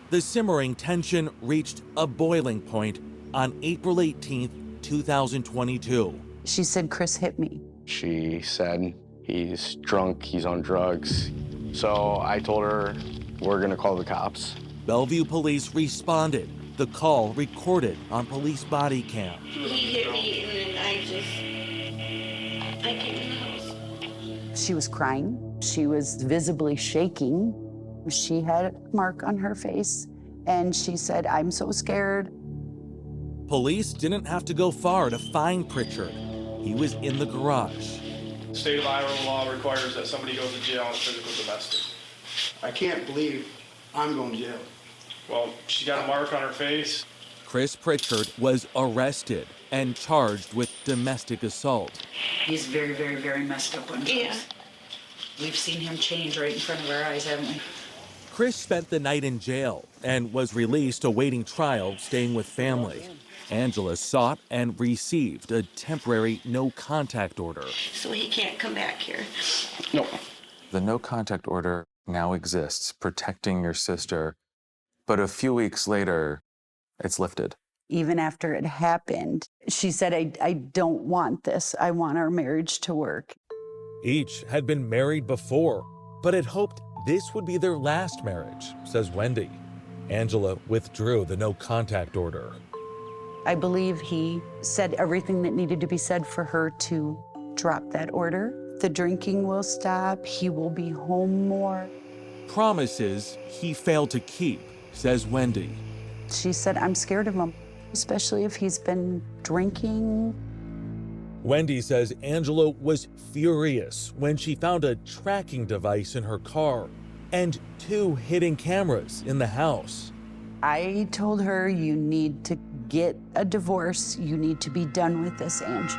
The simmering tension reached a boiling point on April 18th, 2022. She said, Chris hit me. She said, he's drunk, he's on drugs. So I told her, we're gonna call the cops. Bellevue police responded. The call recorded on police body cam. He hit me and then I came in the house. She was crying. She was visibly shaking. She had a mark on her face, and she said, I'm so scared. Police didn't have to go far to find Prichard. He was in the garage. The state of Iowa law requires that somebody goes to jail on physical domestic. I can't believe I'm going to jail. Well, she got a mark on her face. Chris Prichard was arrested and charged with domestic assault. He's very, very, very messed up on drugs. Yeah. We've seen him change right in front of our eyes, haven't we? Chris spent the night in jail and was released awaiting trial, staying with family. Angela sought and received a temporary no-contact order. So he can't come back here. No. The no contact order now exists, protecting your sister, but a few weeks later, it's lifted. Even after it happened, she said, I don't want this. I want our marriage to work. Each had been married before, but had hoped this would be their last marriage, says Wendy. Angela withdrew the no-contact order. I believe he said everything that needed to be said for her to drop that order. The drinking will stop. He will be home more. Promises he failed to keep, says Wendy. She said, I'm scared of him, especially if he's been drinking. Wendy says Angela was furious when she found a tracking device in her car and 2 hidden cameras in the house. I told her, you need to get a divorce. You need to be done with this, Ange.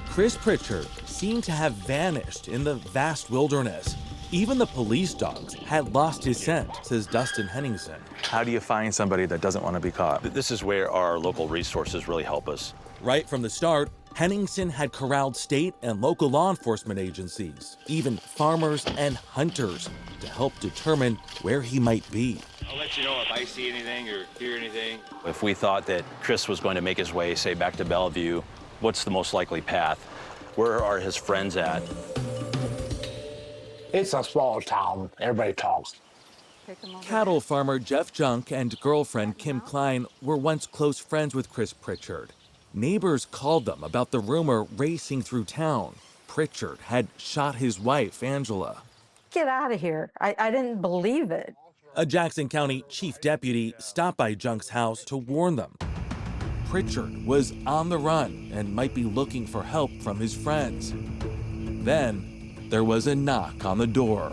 Chris Prichard seemed to have vanished in the vast wilderness. Even the police dogs had lost his scent, says Dustin Henningsen. How do you find somebody that doesn't want to be caught? This is where our local resources really help us. Right from the start, Henningsen had corralled state and local law enforcement agencies, even farmers and hunters, to help determine where he might be. I'll let you know if I see anything or hear anything. If we thought that Chris was going to make his way, say, back to Bellevue, what's the most likely path? Where are his friends at? It's a small town. Everybody talks. Cattle farmer Jeff Junk and girlfriend Kim Klein were once close friends with Chris Prichard. Neighbors called them about the rumor racing through town. Prichard had shot his wife, Angela. Get out of here. I didn't believe it. A Jackson County chief deputy stopped by Junk's house to warn them. Prichard was on the run and might be looking for help from his friends. Then there was a knock on the door.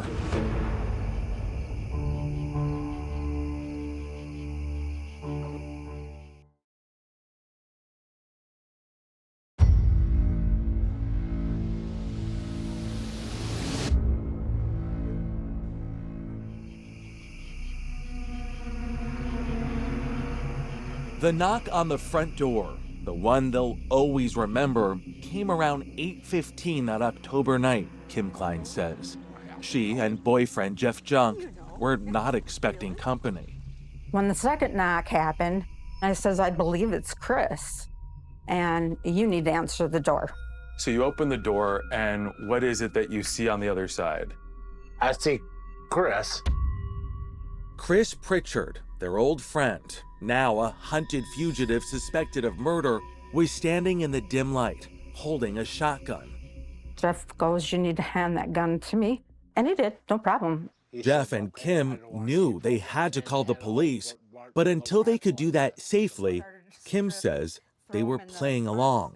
The knock on the front door, the one they'll always remember, came around 8:15 that October night, Kim Klein says. She and boyfriend Jeff Junk were not expecting company. When the second knock happened, I says, I believe it's Chris, and you need to answer the door. So you open the door, and what is it that you see on the other side? I see Chris. Chris Prichard, their old friend, now a hunted fugitive suspected of murder, was standing in the dim light, holding a shotgun. Jeff goes, you need to hand that gun to me. And he did, no problem. Jeff and Kim knew they had to call the police, but until they could do that safely, Kim says they were playing along.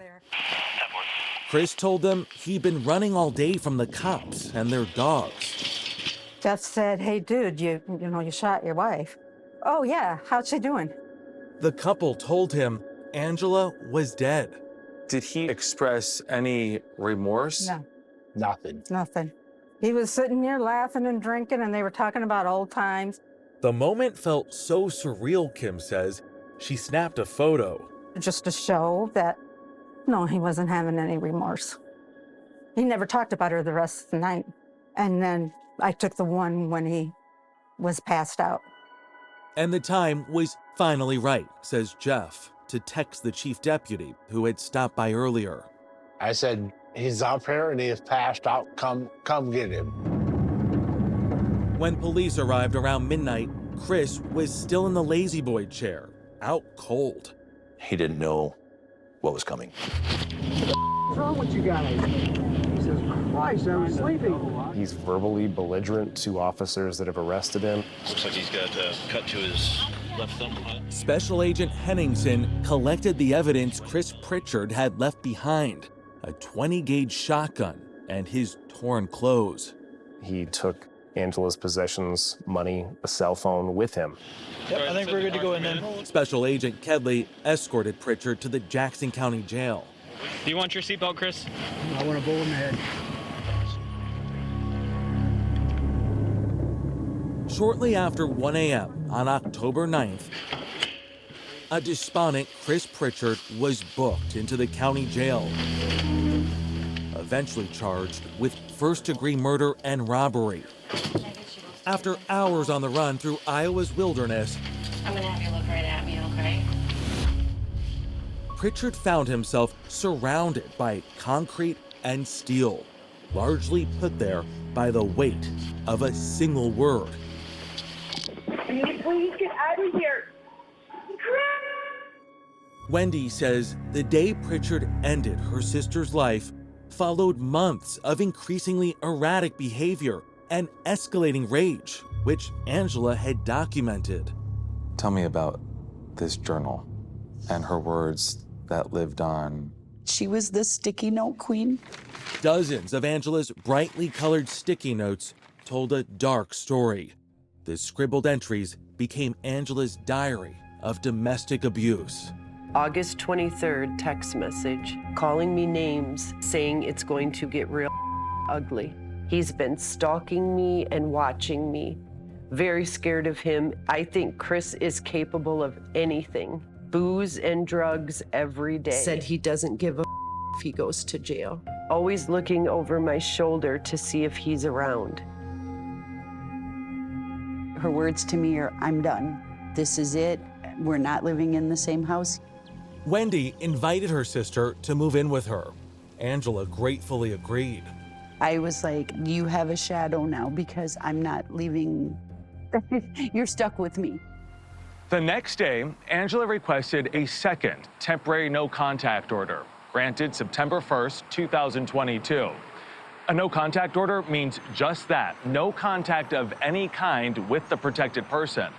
Chris told them he'd been running all day from the cops and their dogs. Jeff said, hey, dude, you shot your wife. Oh, yeah, how's she doing? The couple told him Angela was dead. Did he express any remorse? No. Nothing. Nothing. He was sitting there laughing and drinking, and they were talking about old times. The moment felt so surreal, Kim says. She snapped a photo. Just to show that, no, he wasn't having any remorse. He never talked about her the rest of the night. And then I took the one when he was passed out. And the time was finally right, says Jeff, to text the chief deputy who had stopped by earlier. I said, he's up here and he is passed out. Come get him. When police arrived around midnight, Chris was still in the lazy boy chair, out cold. He didn't know what was coming. What's wrong with you guys? Jesus Christ, I was sleeping. He's verbally belligerent to officers that have arrested him. Looks like he's got a cut to his left thumb. Special Agent Henningsen collected the evidence Chris Prichard had left behind, a 20-gauge shotgun and his torn clothes. He took Angela's possessions, money, a cell phone with him. Yep, I think we're good to go in then. Special Agent Kedley escorted Prichard to the Jackson County Jail. Do you want your seatbelt, Chris? I want a bullet in the head. Shortly after 1 a.m. on October 9th, a despondent Chris Prichard was booked into the county jail, eventually charged with first-degree murder and robbery. After hours on the run through Iowa's wilderness, I'm gonna have you look right at me, okay? Prichard found himself surrounded by concrete and steel, largely put there by the weight of a single word. Please get out of here. Wendy says the day Prichard ended her sister's life followed months of increasingly erratic behavior and escalating rage, which Angela had documented. Tell me about this journal and her words that lived on. She was the sticky note queen. Dozens of Angela's brightly colored sticky notes told a dark story. The scribbled entries became Angela's diary of domestic abuse. August 23rd text message, calling me names, saying it's going to get real ugly. He's been stalking me and watching me. Very scared of him. I think Chris is capable of anything. Booze and drugs every day. Said he doesn't give a if he goes to jail. Always looking over my shoulder to see if he's around. Her words to me are, I'm done. This is it. We're not living in the same house. Wendy invited her sister to move in with her. Angela gratefully agreed. I was like, you have a shadow now because I'm not leaving. You're stuck with me. The next day, Angela requested a second temporary no-contact order, granted September 1st, 2022. A no-contact order means just that, no contact of any kind with the protected person.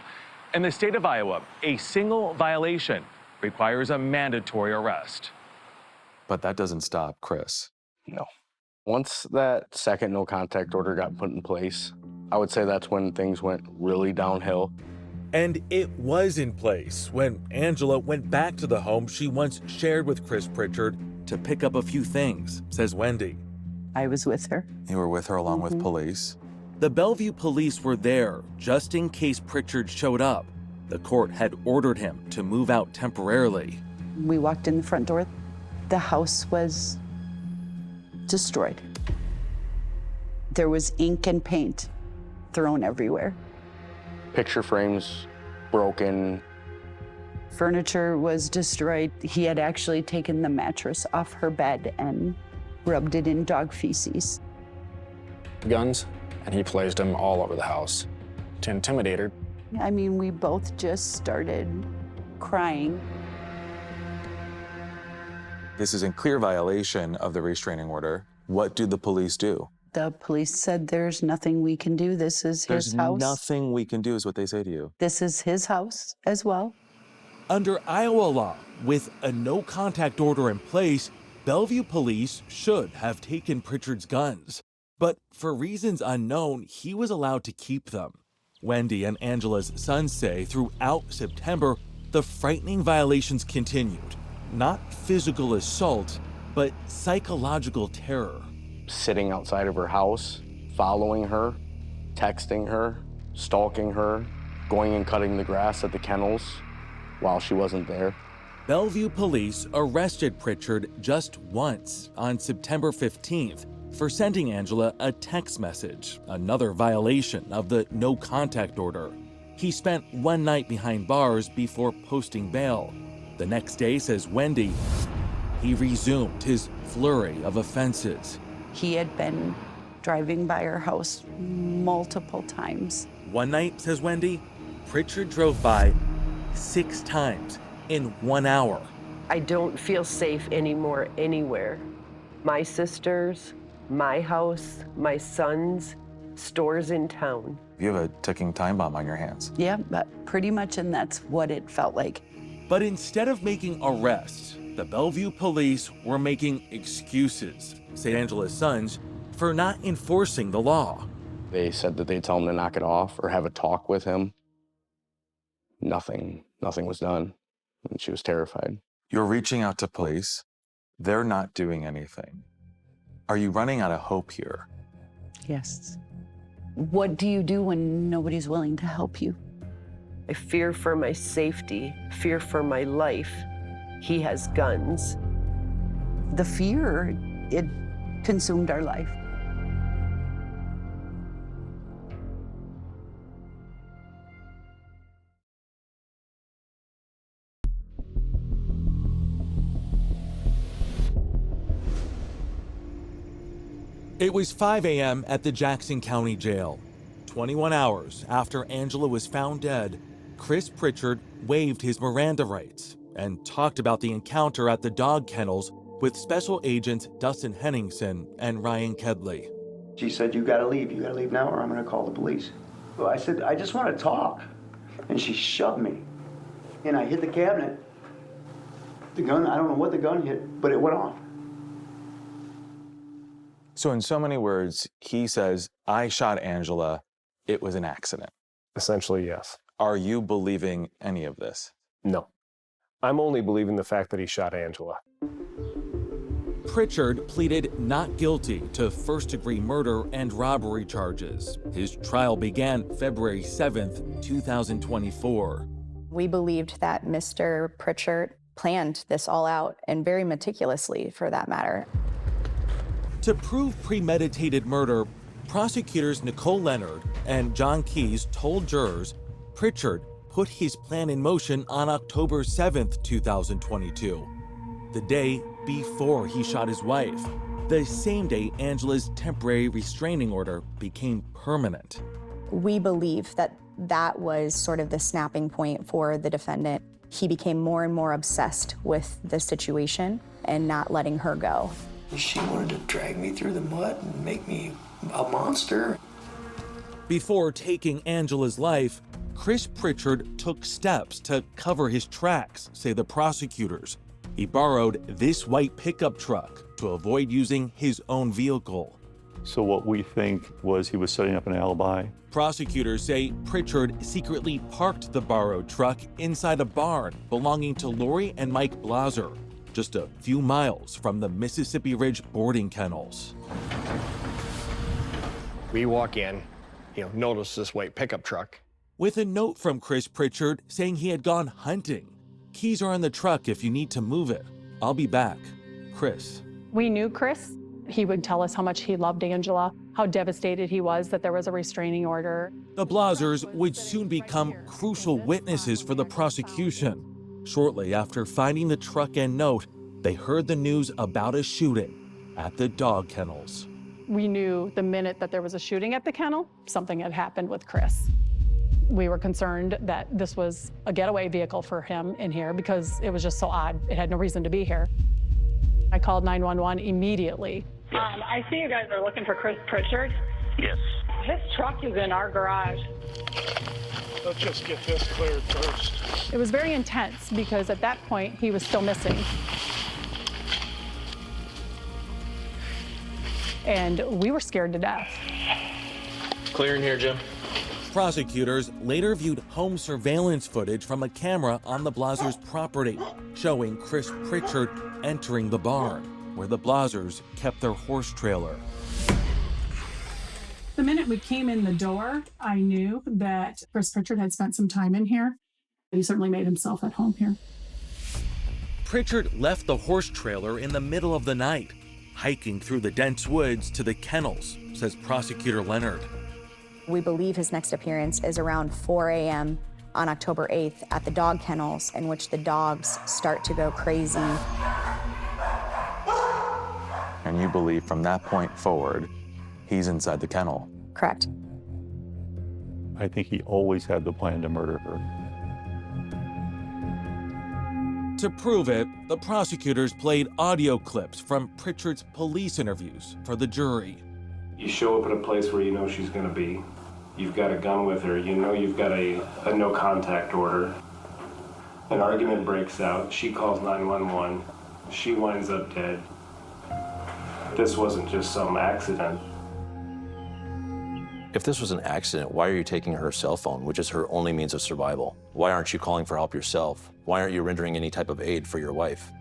In the state of Iowa, a single violation requires a mandatory arrest. But that doesn't stop Chris. No. Once that second no contact order got put in place, I would say that's when things went really downhill. And it was in place when Angela went back to the home she once shared with Chris Prichard to pick up a few things, says Wendy. I was with her. You were with her along with police? The Bellevue police were there just in case Prichard showed up. The court had ordered him to move out temporarily. We walked in the front door. The house was destroyed. There was ink and paint thrown everywhere. Picture frames broken. Furniture was destroyed. He had actually taken the mattress off her bed and rubbed it in dog feces. Guns, and he placed them all over the house to intimidate her. I mean, we both just started crying. This is in clear violation of the restraining order. What do the police do? The police said there's nothing we can do. This is his house. There's nothing we can do is what they say to you. This is his house as well. Under Iowa law, with a no-contact order in place, Bellevue police should have taken Prichard's guns. But for reasons unknown, he was allowed to keep them. Wendy and Angela's sons say throughout September, the frightening violations continued. Not physical assault, but psychological terror. sitting outside of her house, following her, texting her, stalking her, going and cutting the grass at the kennels while she wasn't there. Bellevue police arrested Prichard just once on September 15th for sending Angela a text message, another violation of the no contact order. He spent one night behind bars before posting bail. The next day, says Wendy, he resumed his flurry of offenses. He had been driving by our house multiple times. One night, says Wendy, Prichard drove by 6 times in 1 hour. I don't feel safe anymore anywhere. My sisters, my house, my sons, stores in town. You have a ticking time bomb on your hands. Yeah, but pretty much, and that's what it felt like. But instead of making arrests, the Bellevue police were making excuses, say Angela's sons, for not enforcing the law. They said that they'd tell him to knock it off or have a talk with him. Nothing was done, and she was terrified. You're reaching out to police. They're not doing anything. Are you running out of hope here? Yes. What do you do when nobody's willing to help you? I fear for my safety, fear for my life. He has guns. The fear, it consumed our life. It was 5 a.m. at the Jackson County Jail. 21 hours after Angela was found dead, Chris Prichard waived his Miranda rights and talked about the encounter at the dog kennels with Special Agents Dustin Henningsen and Ryan Kedley. She said, you gotta leave now or I'm gonna call the police. Well, I said, I just wanna talk. And she shoved me. And I hit the cabinet. The gun, I don't know what the gun hit, but it went off. So in so many words, he says, I shot Angela. It was an accident. Essentially, yes. Are you believing any of this? No. I'm only believing the fact that he shot Angela. Prichard pleaded not guilty to first-degree murder and robbery charges. His trial began February 7th, 2024. We believed that Mr. Prichard planned this all out, and very meticulously, for that matter. To prove premeditated murder, prosecutors Nicole Leonard and John Keyes told jurors Prichard put his plan in motion on October 7th, 2022, the day before he shot his wife, the same day Angela's temporary restraining order became permanent. We believe that that was sort of the snapping point for the defendant. He became more and more obsessed with the situation and not letting her go. She wanted to drag me through the mud and make me a monster. Before taking Angela's life, Chris Prichard took steps to cover his tracks, say the prosecutors. He borrowed this white pickup truck to avoid using his own vehicle. So what we think was he was setting up an alibi. Prosecutors say Prichard secretly parked the borrowed truck inside a barn belonging to Lori and Mike Blaser, just a few miles from the Mississippi Ridge boarding kennels. We walk in, notice this white pickup truck. With a note from Chris Prichard saying he had gone hunting. Keys are in the truck if you need to move it. I'll be back. Chris. We knew Chris. He would tell us how much he loved Angela, how devastated he was that there was a restraining order. The Blasers would soon become crucial witnesses for the prosecution. Shortly after finding the truck and note, they heard the news about a shooting at the dog kennels. We knew the minute that there was a shooting at the kennel, something had happened with Chris. We were concerned that this was a getaway vehicle for him in here because it was just so odd. It had no reason to be here. I called 911 immediately. I see you guys are looking for Chris Prichard. Yes. His truck is in our garage. Let's just get this cleared first. It was very intense because at that point he was still missing. And we were scared to death. Clear in here, Jim. Prosecutors later viewed home surveillance footage from a camera on the Blasers' property, showing Chris Prichard entering the barn. where the Blazers kept their horse trailer. The minute we came in the door, I knew that Chris Prichard had spent some time in here. He certainly made himself at home here. Prichard left the horse trailer in the middle of the night, hiking through the dense woods to the kennels, says Prosecutor Leonard. We believe his next appearance is around 4 a.m. on October 8th at the dog kennels, in which the dogs start to go crazy. And you believe from that point forward, he's inside the kennel? Correct. I think he always had the plan to murder her. To prove it, the prosecutors played audio clips from Prichard's police interviews for the jury. You show up at a place where you know she's going to be. You've got a gun with her. You know you've got a no contact order. An argument breaks out. She calls 911. She winds up dead. This wasn't just some accident. If this was an accident, why are you taking her cell phone, which is her only means of survival? Why aren't you calling for help yourself? Why aren't you rendering any type of aid for your wife?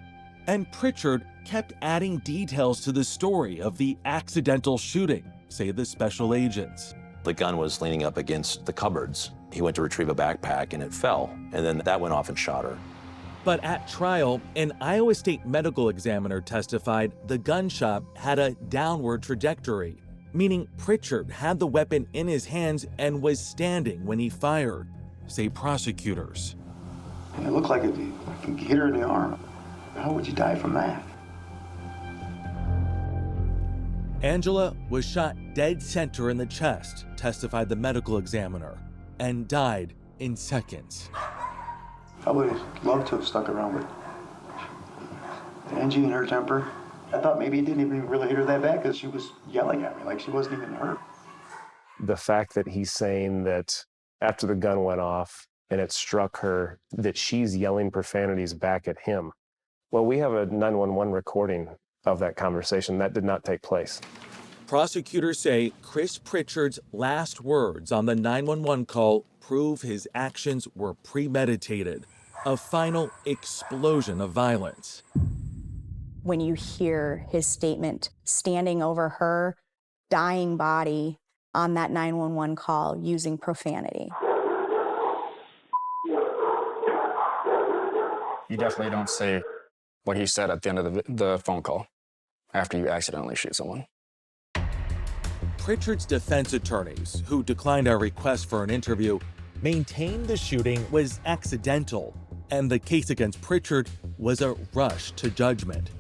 And Prichard kept adding details to the story of the accidental shooting, say the special agents. The gun was leaning up against the cupboards. He went to retrieve a backpack and it fell, and then that went off and shot her. But at trial, an Iowa State medical examiner testified the gunshot had a downward trajectory, meaning Prichard had the weapon in his hands and was standing when he fired, say prosecutors. It looked like it hit her in the arm. How would you die from that? Angela was shot dead center in the chest, testified the medical examiner, and died in seconds. I would have loved to have stuck around with Angie and her temper. I thought maybe it didn't even really hit her that bad because she was yelling at me like she wasn't even hurt. The fact that he's saying that after the gun went off and it struck her, that she's yelling profanities back at him. Well, we have a 911 recording of that conversation. That did not take place. Prosecutors say Chris Prichard's last words on the 911 call prove his actions were premeditated, a final explosion of violence. When you hear his statement standing over her dying body on that 911 call using profanity. You definitely don't say what he said at the end of the phone call after you accidentally shoot someone. Prichard's defense attorneys, who declined our request for an interview, maintained the shooting was accidental, and the case against Prichard was a rush to judgment.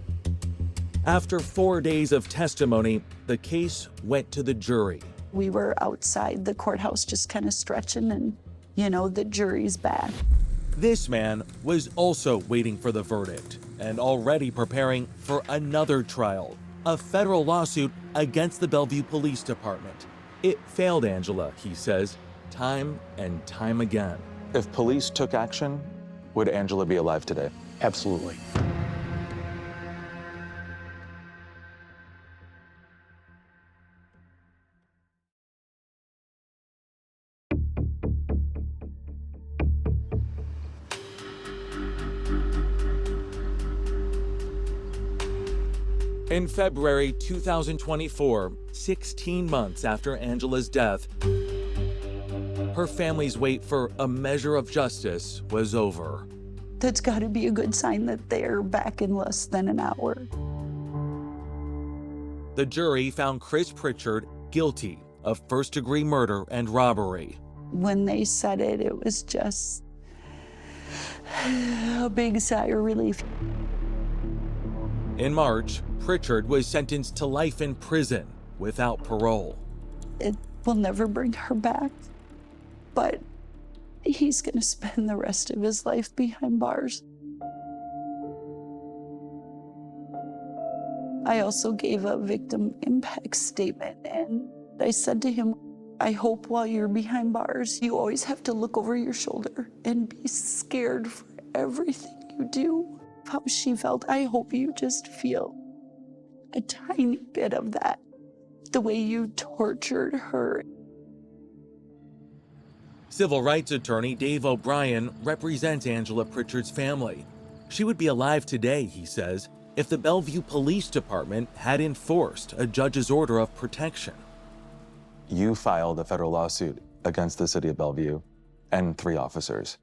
After 4 days of testimony, the case went to the jury. We were outside the courthouse just kind of stretching and, the jury's back. This man was also waiting for the verdict and already preparing for another trial, a federal lawsuit against the Bellevue Police Department. It failed Angela, he says, time and time again. If police took action, would Angela be alive today? Absolutely. In February 2024, 16 months after Angela's death, her family's wait for a measure of justice was over. That's got to be a good sign that they're back in less than an hour. The jury found Chris Prichard guilty of first-degree murder and robbery. When they said it, it was just a big sigh of relief. In March, Prichard was sentenced to life in prison without parole. It will never bring her back, but he's going to spend the rest of his life behind bars. I also gave a victim impact statement, and I said to him, I hope while you're behind bars, you always have to look over your shoulder and be scared for everything you do. How she felt, I hope you just feel a tiny bit of that, the way you tortured her. Civil rights attorney Dave O'Brien represents Angela Prichard's family. She would be alive today, he says, if the Bellevue Police Department had enforced a judge's order of protection. You filed a federal lawsuit against the city of Bellevue and 3 officers.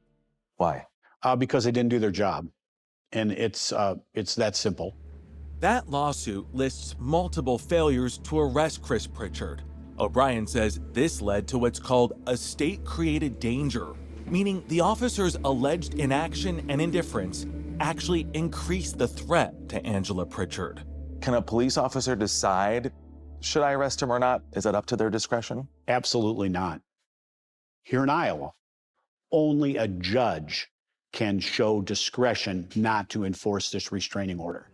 Why? Because they didn't do their job. And it's that simple. That lawsuit lists multiple failures to arrest Chris Prichard. O'Brien says this led to what's called a state-created danger, meaning the officers' alleged inaction and indifference actually increased the threat to Angela Prichard. Can a police officer decide, should I arrest him or not? Is that up to their discretion? Absolutely not. Here in Iowa, only a judge can show discretion not to enforce this restraining order.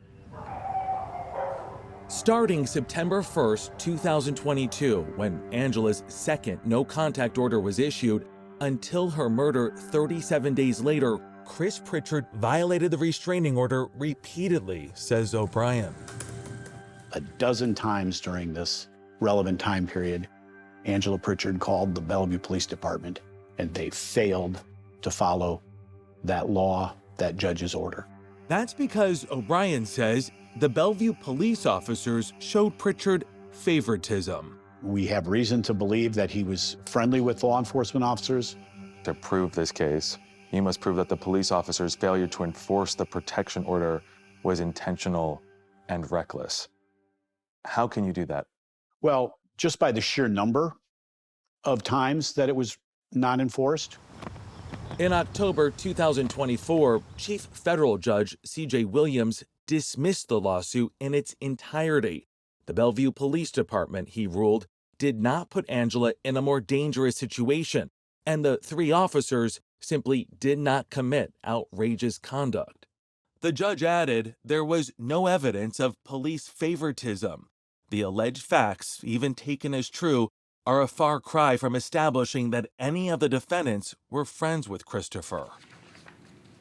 Starting September 1st, 2022, when Angela's second no-contact order was issued, until her murder 37 days later, Chris Prichard violated the restraining order repeatedly, says O'Brien. A dozen times during this relevant time period, Angela Prichard called the Bellevue Police Department, and they failed to follow that law, that judge's order. That's because O'Brien says the Bellevue police officers showed Prichard favoritism. We have reason to believe that he was friendly with law enforcement officers. To prove this case, you must prove that the police officers' failure to enforce the protection order was intentional and reckless. How can you do that? Well, just by the sheer number of times that it was not enforced. In October 2024, Chief Federal Judge C.J. Williams dismissed the lawsuit in its entirety. The Bellevue Police Department, he ruled, did not put Angela in a more dangerous situation, and the 3 officers simply did not commit outrageous conduct. The judge added there was no evidence of police favoritism. The alleged facts, even taken as true, are a far cry from establishing that any of the defendants were friends with Christopher.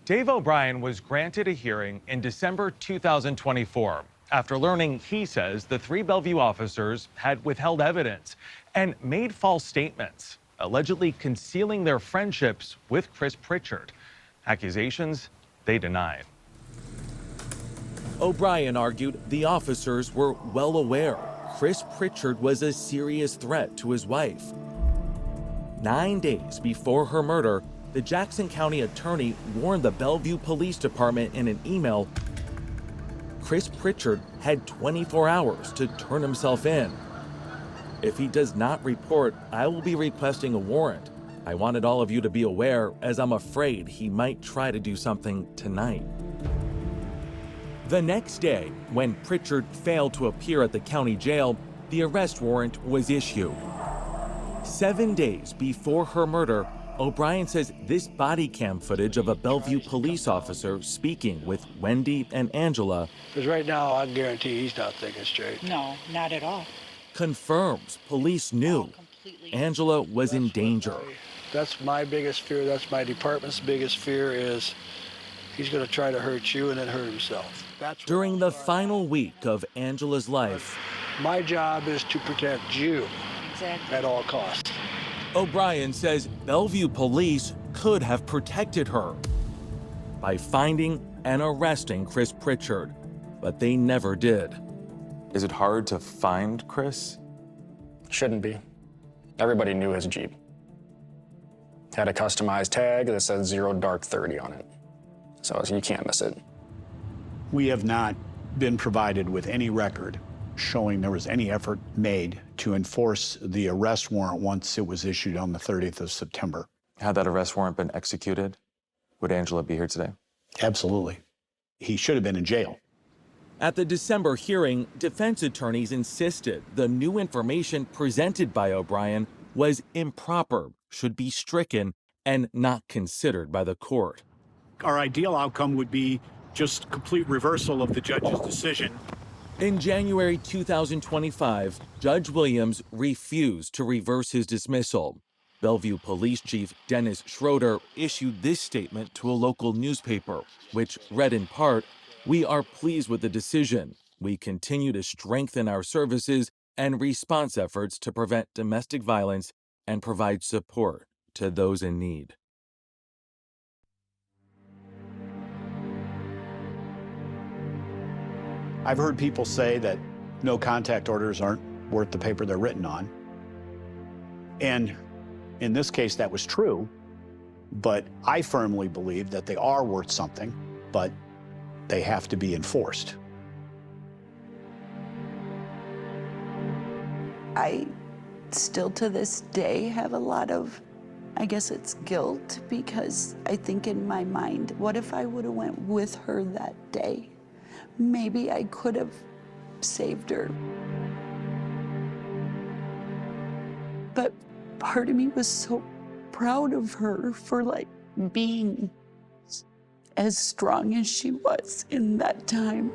Dave O'Brien was granted a hearing in December 2024 after learning, he says, the 3 Bellevue officers had withheld evidence and made false statements, allegedly concealing their friendships with Chris Prichard. Accusations they denied. O'Brien argued the officers were well aware Chris Prichard was a serious threat to his wife. 9 days before her murder, the Jackson County attorney warned the Bellevue Police Department in an email Chris Prichard had 24 hours to turn himself in. If he does not report, I will be requesting a warrant. I wanted all of you to be aware, as I'm afraid he might try to do something tonight. The next day, when Prichard failed to appear at the county jail, the arrest warrant was issued. 7 days before her murder, O'Brien says this body cam footage of a Bellevue police officer speaking with Wendy and Angela, Because right now, I guarantee he's not thinking straight. No, not at all. confirms police knew Angela was in danger. That's my biggest fear. That's my department's biggest fear is he's going to try to hurt you and then hurt himself. During the final week of Angela's life, my job is to protect you at all costs. O'Brien says Bellevue police could have protected her by finding and arresting Chris Prichard, but they never did. Is it hard to find Chris? Shouldn't be. Everybody knew his Jeep. Had a customized tag that said 0 dark 30 on it. So you can't miss it. We have not been provided with any record showing there was any effort made to enforce the arrest warrant once it was issued on the 30th of September. Had that arrest warrant been executed, would Angela be here today? Absolutely. He should have been in jail. At the December hearing, defense attorneys insisted the new information presented by O'Brien was improper, should be stricken, and not considered by the court. Our ideal outcome would be just complete reversal of the judge's decision. In January 2025, Judge Williams refused to reverse his dismissal. Bellevue Police Chief Dennis Schroeder issued this statement to a local newspaper, which read in part, "We are pleased with the decision. We continue to strengthen our services and response efforts to prevent domestic violence and provide support to those in need." I've heard people say that no contact orders aren't worth the paper they're written on. And in this case, that was true, but I firmly believe that they are worth something, but they have to be enforced. I still to this day have a lot of, I guess it's guilt, because I think in my mind, what if I would have went with her that day? Maybe I could have saved her. But part of me was so proud of her for like being as strong as she was in that time.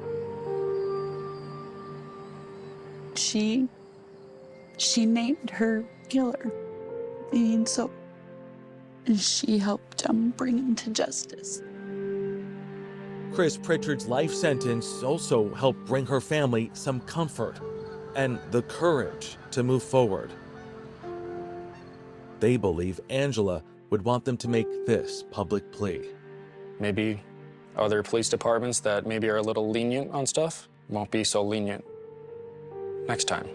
She named her killer, and so she helped bring him to justice. Chris Prichard's life sentence also helped bring her family some comfort and the courage to move forward. They believe Angela would want them to make this public plea. Maybe other police departments that maybe are a little lenient on stuff won't be so lenient next time.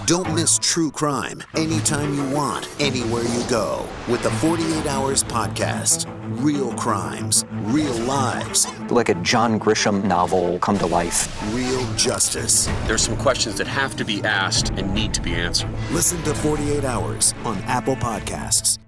Don't miss true crime anytime you want, anywhere you go with the 48 Hours podcast. Real crimes, real lives. Like a John Grisham novel come to life. Real justice. There's some questions that have to be asked and need to be answered. Listen to 48 Hours on Apple Podcasts.